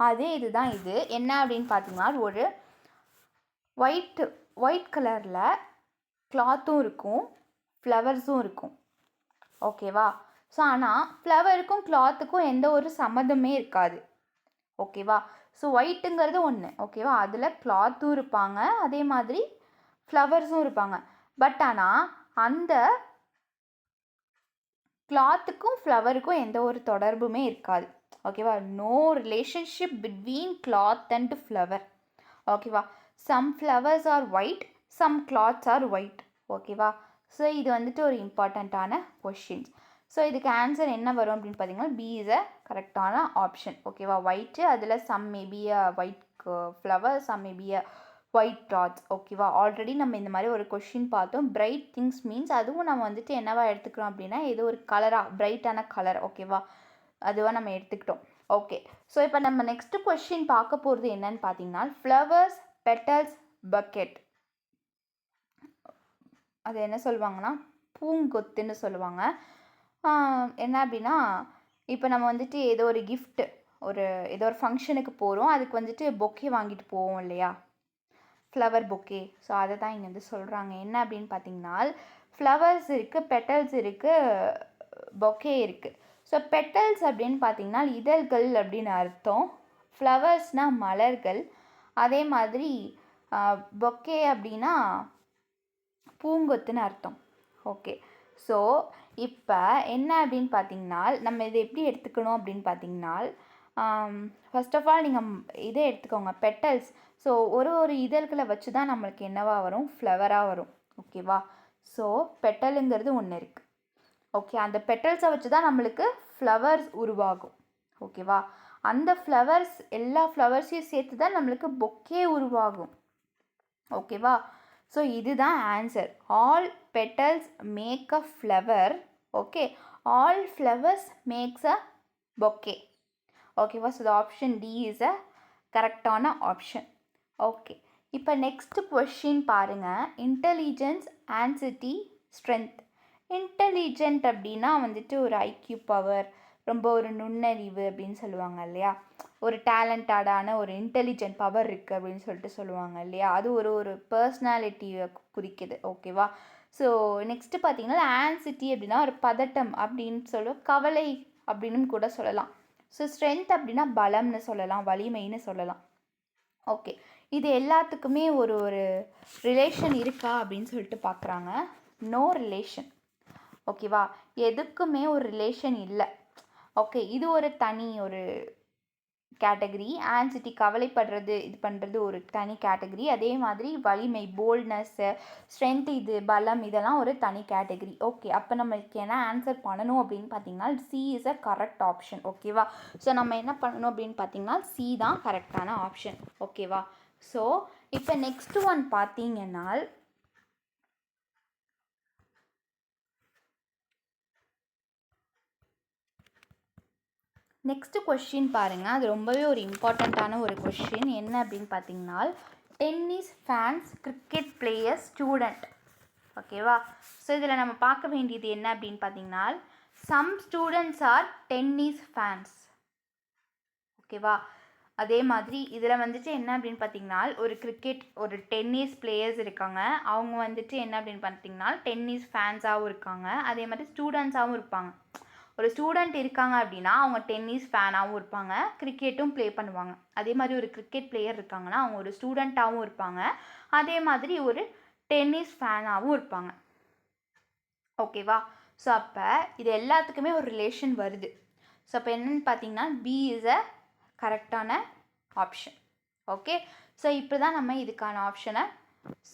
அதே இதுதான் இது. என்ன அப்படின்னு பார்த்தீங்கன்னா ஒரு ஒயிட் கலரில் கிளாத்தும் இருக்கும், ஃப்ளவர்ஸும் இருக்கும். ஓகேவா? ஸோ ஆனால் ஃப்ளவருக்கும் கிளாத்துக்கும் எந்த ஒரு சம்மந்தமே இருக்காது. ஓகேவா? ஸோ ஒயிட்டுங்கிறது ஒன்று. ஓகேவா? அதில் கிளாத்தும் இருப்பாங்க, அதே மாதிரி ஃப்ளவர்ஸும் இருப்பாங்க. பட் ஆனால் அந்த கிளாத்துக்கும் ஃப்ளவருக்கும் எந்த ஒரு தொடர்புமே இருக்காது. ஓகேவா? No relationship between cloth and flower. ஓகேவா? Some flowers are white, some cloths are white. ஓகேவா? ஸோ இது ஒரு இம்பார்ட்டண்ட்டான கொஷின்ஸ். ஸோ இதுக்கு ஆன்சர் என்ன வரும் அப்படின்னு பார்த்தீங்கன்னா பி இஸ் அ கரெக்டான ஆப்ஷன். ஓகேவா? ஒயிட்டு, அதில் some maybe a white flower, some maybe a white dots. ஓகேவா? ஆல்ரெடி நம்ம இந்த மாதிரி ஒரு கொஷின் பார்த்தோம். பிரைட் திங்ஸ் மீன்ஸ் அதுவும் நம்ம என்னவா எடுத்துக்கிறோம் அப்படின்னா ஏதோ ஒரு கலராக, பிரைட்டான கலர். ஓகேவா? அதுவாக நம்ம எடுத்துக்கிட்டோம். ஓகே, ஸோ இப்போ நம்ம நெக்ஸ்ட் கொஷின் பார்க்க போகிறது என்னன்னு பார்த்தீங்கன்னா ஃப்ளவர்ஸ், பெட்டல்ஸ், பக்கெட். அது என்ன சொல்லுவாங்கன்னா பூங்கொத்துன்னு சொல்லுவாங்க. என்ன அப்படின்னா இப்போ நம்ம ஏதோ ஒரு கிஃப்ட், ஏதோ ஒரு ஃபங்க்ஷனுக்கு போகிறோம், அதுக்கு பொக்கே வாங்கிட்டு போவோம் இல்லையா, ஃப்ளவர் பொக்கே. ஸோ அதை தான் இங்கே சொல்கிறாங்க. என்ன அப்படின்னு பார்த்தீங்கன்னா ஃப்ளவர்ஸ் இருக்குது, பெட்டல்ஸ் இருக்குது, பொக்கே இருக்குது. ஸோ பெட்டல்ஸ் அப்படின்னு பார்த்தீங்கன்னா இதழ்கள் அப்படின்னு அர்த்தம், ஃப்ளவர்ஸ்னால் மலர்கள், அதே மாதிரி பொக்கே அப்படின்னா பூங்கொத்துன்னு அர்த்தம். ஓகே, ஸோ இப்போ என்ன அப்படின்னு பார்த்தீங்கன்னா நம்ம இதை எப்படி எடுத்துக்கணும் அப்படின்னு பார்த்தீங்கன்னா ஃபர்ஸ்ட் ஆஃப் ஆல் நீங்கள் இதை எடுத்துக்கோங்க, பெட்டல்ஸ். ஸோ ஒரு இதழ்களை வச்சு தான் நம்மளுக்கு என்னவாக வரும், ஃப்ளவராக வரும். ஓகேவா? ஸோ பெட்டலுங்கிறது ஒன்று இருக்குது. ஓகே, அந்த பெட்டல்ஸை வச்சு தான் நம்மளுக்கு ஃப்ளவர்ஸ் உருவாகும். ஓகேவா? அந்த ஃப்ளவர்ஸ், எல்லா ஃப்ளவர்ஸையும் சேர்த்து தான் நம்மளுக்கு பொக்கே உருவாகும். ஓகேவா? ஸோ இதுதான் answer. All petals make a flower. Okay, all flowers makes a bouquet. Okay, so the option D is a கரெக்டான ஆப்ஷன். ஓகே, இப்போ நெக்ஸ்ட் கொஷின் பாருங்கள். Intelligence, anxiety, strength. இன்டெலிஜென்ட் அப்படின்னா வந்துட்டு ஒரு ஐக்யூ பவர், ரொம்ப ஒரு நுண்ணறிவு அப்படின்னு சொல்லுவாங்க இல்லையா, ஒரு டேலண்டடான ஒரு இன்டெலிஜென்ட் பவர் இருக்குது அப்படின்னு சொல்லிட்டு சொல்லுவாங்க இல்லையா, அது ஒரு பர்சனாலிட்டியை குறிக்குது. ஓகேவா. ஸோ நெக்ஸ்ட்டு பார்த்தீங்கன்னா ஆன்சிட்டி அப்படின்னா ஒரு பதட்டம் அப்படின்னு சொல்லுவோம், கவலை அப்படின்னு கூட சொல்லலாம். ஸோ ஸ்ட்ரென்த் அப்படின்னா பலம்னு சொல்லலாம், வலிமைன்னு சொல்லலாம். ஓகே, இது எல்லாத்துக்குமே ஒரு ரிலேஷன் இருக்கா அப்படின்னு சொல்லிட்டு பார்க்குறாங்க. No relation. ஓகேவா, எதுக்குமே ஒரு ரிலேஷன் இல்லை. ஓகே, இது ஒரு தனி ஒரு கேட்டகரி. ஆன்சிட்டி, கவலைப்படுறது, இது பண்ணுறது ஒரு தனி கேட்டகரி. அதே மாதிரி வலிமை, போல்ட்னஸ்ஸு, ஸ்ட்ரென்த், இது பலம், இதெல்லாம் ஒரு தனி கேட்டகரி. ஓகே, அப்போ நம்மளுக்கு என்ன ஆன்சர் பண்ணணும் அப்படின்னு பார்த்தீங்கன்னா C is a correct option. ஓகேவா. ஸோ நம்ம என்ன பண்ணணும் அப்படின்னு பார்த்தீங்கன்னா சி தான் கரெக்டான ஆப்ஷன். ஓகேவா. ஸோ இப்போ நெக்ஸ்ட் ஒன் பார்த்தீங்கன்னா நெக்ஸ்ட் கொஷின் பாருங்கள். அது ரொம்பவே ஒரு இம்பார்ட்டண்ட்டான ஒரு கொஷின். என்ன அப்படின்னு பார்த்தீங்கன்னா tennis fans, cricket players, student. ஓகேவா. ஸோ இதில் நம்ம பார்க்க வேண்டியது என்ன அப்படின்னு பார்த்தீங்கன்னா some students are tennis fans. ஓகேவா. அதே மாதிரி இதில் வந்துட்டு என்ன அப்படின்னு பார்த்தீங்கன்னா ஒரு டென்னிஸ் பிளேயர்ஸ் இருக்காங்க, அவங்க வந்துட்டு என்ன அப்படின்னு பார்த்தீங்கன்னா டென்னிஸ் ஃபேன்ஸாகவும் இருக்காங்க, அதே மாதிரி ஸ்டூடெண்ட்ஸாகவும் இருப்பாங்க. ஒரு ஸ்டூடெண்ட் இருக்காங்க அப்படின்னா அவங்க டென்னிஸ் ஃபேனாகவும் இருப்பாங்க, கிரிக்கெட்டும் ப்ளே பண்ணுவாங்க. அதே மாதிரி ஒரு கிரிக்கெட் பிளேயர் இருக்காங்கன்னா அவங்க ஒரு ஸ்டூடெண்ட்டாகவும் இருப்பாங்க, அதே மாதிரி ஒரு டென்னிஸ் ஃபேனாகவும் இருப்பாங்க. ஓகேவா. ஸோ அப்போ இது எல்லாத்துக்குமே ஒரு ரிலேஷன் வருது. ஸோ அப்போ என்னென்னு பார்த்தீங்கன்னா பி இஸ் அ கரெக்டான ஆப்ஷன். ஓகே, ஸோ இப்போ தான் நம்ம இதுக்கான ஆப்ஷனை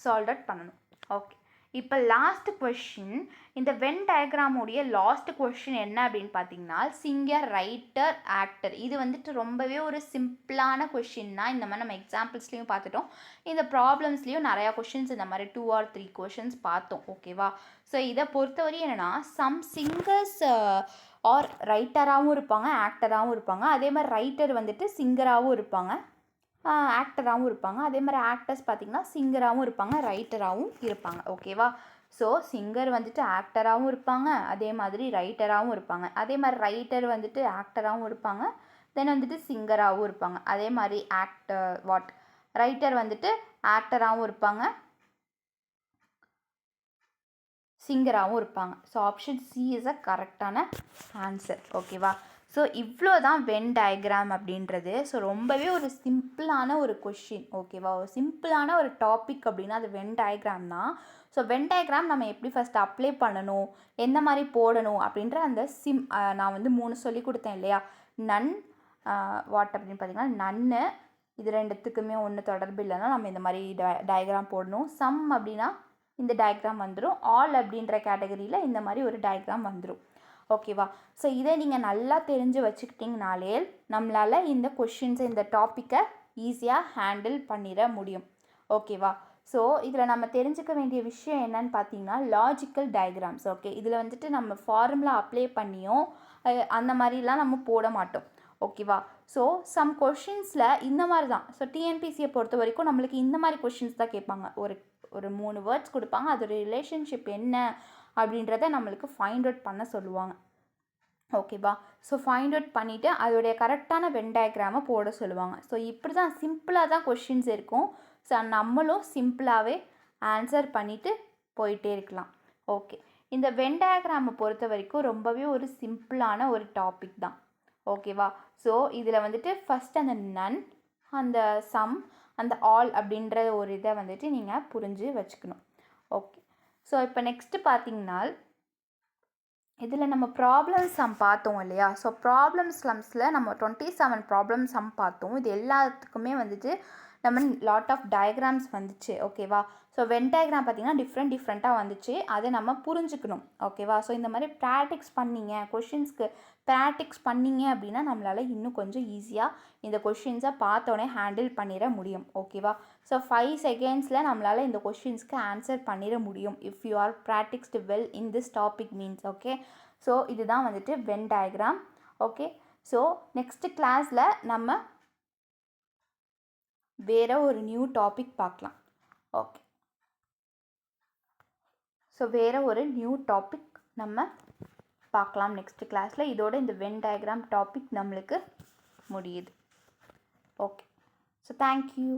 சால்வ் அவுட் பண்ணணும். ஓகே, இப்போ லாஸ்ட் கொஷின், இந்த வென் டயக்ராமுடைய லாஸ்ட் கொஷின் என்ன அப்படின்னு பார்த்தீங்கன்னா சிங்கர், ரைட்டர், ஆக்டர். இது வந்துட்டு ரொம்பவே ஒரு சிம்பிளான கொஷின் தான். இந்த மாதிரி நம்ம எக்ஸாம்பிள்ஸ்லையும் பார்த்துட்டோம், இந்த ப்ராப்ளம்ஸ்லேயும் நிறையா கொஷின்ஸ் இந்த மாதிரி 2 or 3 கொஷின்ஸ் பார்த்தோம். ஓகேவா. ஸோ இதை பொறுத்தவரை என்னென்னா சம் சிங்கர்ஸ் ஆர் ரைட்டராகவும் இருப்பாங்க, ஆக்டராகவும் இருப்பாங்க. அதே மாதிரி ரைட்டர் வந்துட்டு சிங்கராகவும் இருப்பாங்க, ஆக்டராகவும் இருப்பாங்க. அதே மாதிரி ஆக்டர்ஸ் பார்த்திங்கன்னா சிங்கராகவும் இருப்பாங்க, ரைட்டராகவும் இருப்பாங்க. ஓகேவா. ஸோ சிங்கர் வந்துட்டு ஆக்டராகவும் இருப்பாங்க, அதே மாதிரி ரைட்டராகவும் இருப்பாங்க. அதே மாதிரி ரைட்டர் வந்துட்டு ஆக்டராகவும் இருப்பாங்க, தென் வந்துட்டு சிங்கராகவும் இருப்பாங்க. அதே மாதிரி ரைட்டர் வந்துட்டு ஆக்டராகவும் இருப்பாங்க, சிங்கராகவும் இருப்பாங்க. So option C is a கரெக்டான ஆன்சர். ஓகேவா. ஸோ இவ்வளோ தான் வென் டயக்ராம் அப்படின்றது. ஸோ ரொம்பவே ஒரு சிம்பிளான ஒரு கொஷின். ஓகேவா. ஒரு சிம்பிளான ஒரு டாபிக் அப்படின்னா அது வென் டயக்ராம் தான். ஸோ வென் டயக்ராம் நம்ம எப்படி ஃபஸ்ட்டு அப்ளை பண்ணணும், எந்த மாதிரி போடணும் அப்படின்ற அந்த நான் வந்து 3 சொல்லி கொடுத்தேன் இல்லையா. நன், வாட் அப்படின்னு பார்த்தீங்கன்னா நன்னு, இது ரெண்டுத்துக்குமே ஒன்று தொடர்பு இல்லைன்னா நம்ம இந்த மாதிரி டயக்ராம் போடணும். சம் அப்படின்னா இந்த டயக்ராம் வந்துடும். ஆல் அப்படின்ற கேட்டகரியில் இந்த மாதிரி ஒரு டயக்ராம் வந்துடும். ஓகேவா. ஸோ இதை நீங்கள் நல்லா தெரிஞ்சு வச்சுக்கிட்டிங்கனாலே நம்மளால் இந்த கொஷின்ஸை, இந்த டாப்பிக்கை ஈஸியாக ஹேண்டில் பண்ணிட முடியும். ஓகேவா. ஸோ இதில் நம்ம தெரிஞ்சுக்க வேண்டிய விஷயம் என்னன்னு பார்த்தீங்கன்னா லாஜிக்கல் டயக்ராம்ஸ். ஓகே, இதில் வந்துட்டு நம்ம ஃபார்முலா அப்ளை பண்ணியும் அந்த மாதிரிலாம் நம்ம போட மாட்டோம். ஓகேவா. ஸோ சம் கொஷின்ஸில் இந்த மாதிரி தான். ஸோ டிஎன்பிசியை பொறுத்த வரைக்கும் நம்மளுக்கு இந்த மாதிரி கொஷின்ஸ் தான் கேட்பாங்க. ஒரு 3 வேர்ட்ஸ் கொடுப்பாங்க, அதோட ரிலேஷன்ஷிப் என்ன அப்படின்றத நம்மளுக்கு ஃபைண்ட் அவுட் பண்ண சொல்லுவாங்க. ஓகேவா. ஸோ ஃபைண்ட் அவுட் பண்ணிவிட்டு அதோடைய கரெக்டான வென் டயக்ராமை போட சொல்லுவாங்க. ஸோ இப்படி தான் சிம்பிளாக தான் கொஷின்ஸ் இருக்கும். ஸோ நம்மளும் சிம்பிளாகவே ஆன்சர் பண்ணிவிட்டு போயிட்டே இருக்கலாம். ஓகே, இந்த வென் டயக்ராமை பொறுத்த வரைக்கும் ரொம்பவே ஒரு சிம்பிளான ஒரு டாபிக் தான். ஓகேவா. ஸோ இதில் வந்துட்டு ஃபஸ்ட் அந்த நன், அந்த சம், அந்த ஆல் அப்படின்ற ஒரு இதை வந்துட்டு நீங்கள் புரிஞ்சு வச்சுக்கணும். ஓகே, ஸோ இப்போ நெக்ஸ்ட்டு பார்த்தீங்கன்னா இதில் நம்ம ப்ராப்ளம் சம் பார்த்தோம் இல்லையா. ஸோ ப்ராப்ளம் சம்ஸில் நம்ம 27 ப்ராப்ளம் சம் பார்த்தோம். இது எல்லாத்துக்குமே வந்துட்டு நம்ம லாட் ஆஃப் டயக்ராம்ஸ் வந்துச்சு ஓகேவா. ஸோ வென் டயக்ராம் பார்த்திங்கன்னா டிஃப்ரெண்ட்டாக வந்துச்சு, அதை நம்ம புரிஞ்சுக்கணும் ஓகேவா. ஸோ இந்த மாதிரி ப்ராக்டிக்ஸ் பண்ணிங்க, கொஷின்ஸ்க்கு ப்ராக்டிக்ஸ் பண்ணிங்க அப்படின்னா நம்மளால் இன்னும் கொஞ்சம் ஈஸியாக இந்த கொஷின்ஸை பார்த்தோன்னே ஹேண்டில் பண்ணிட முடியும் ஓகேவா. ஸோ 5 செகண்ட்ஸில் நம்மளால் இந்த கொஷின்ஸ்க்கு ஆன்சர் பண்ணிட முடியும் if you are practised well in this topic means okay. So இதுதான் வந்துட்டு Venn diagram okay. So next கிளாஸில் நம்ம வேறு ஒரு நியூ டாபிக் பார்க்கலாம் ஓகே. ஸோ வேறு ஒரு நியூ டாபிக் நம்ம பார்க்கலாம் நெக்ஸ்ட் கிளாஸில். இதோட இந்த வென் டயக்ராம் டாபிக் நம்மளுக்கு முடியுது ஓகே. So thank you.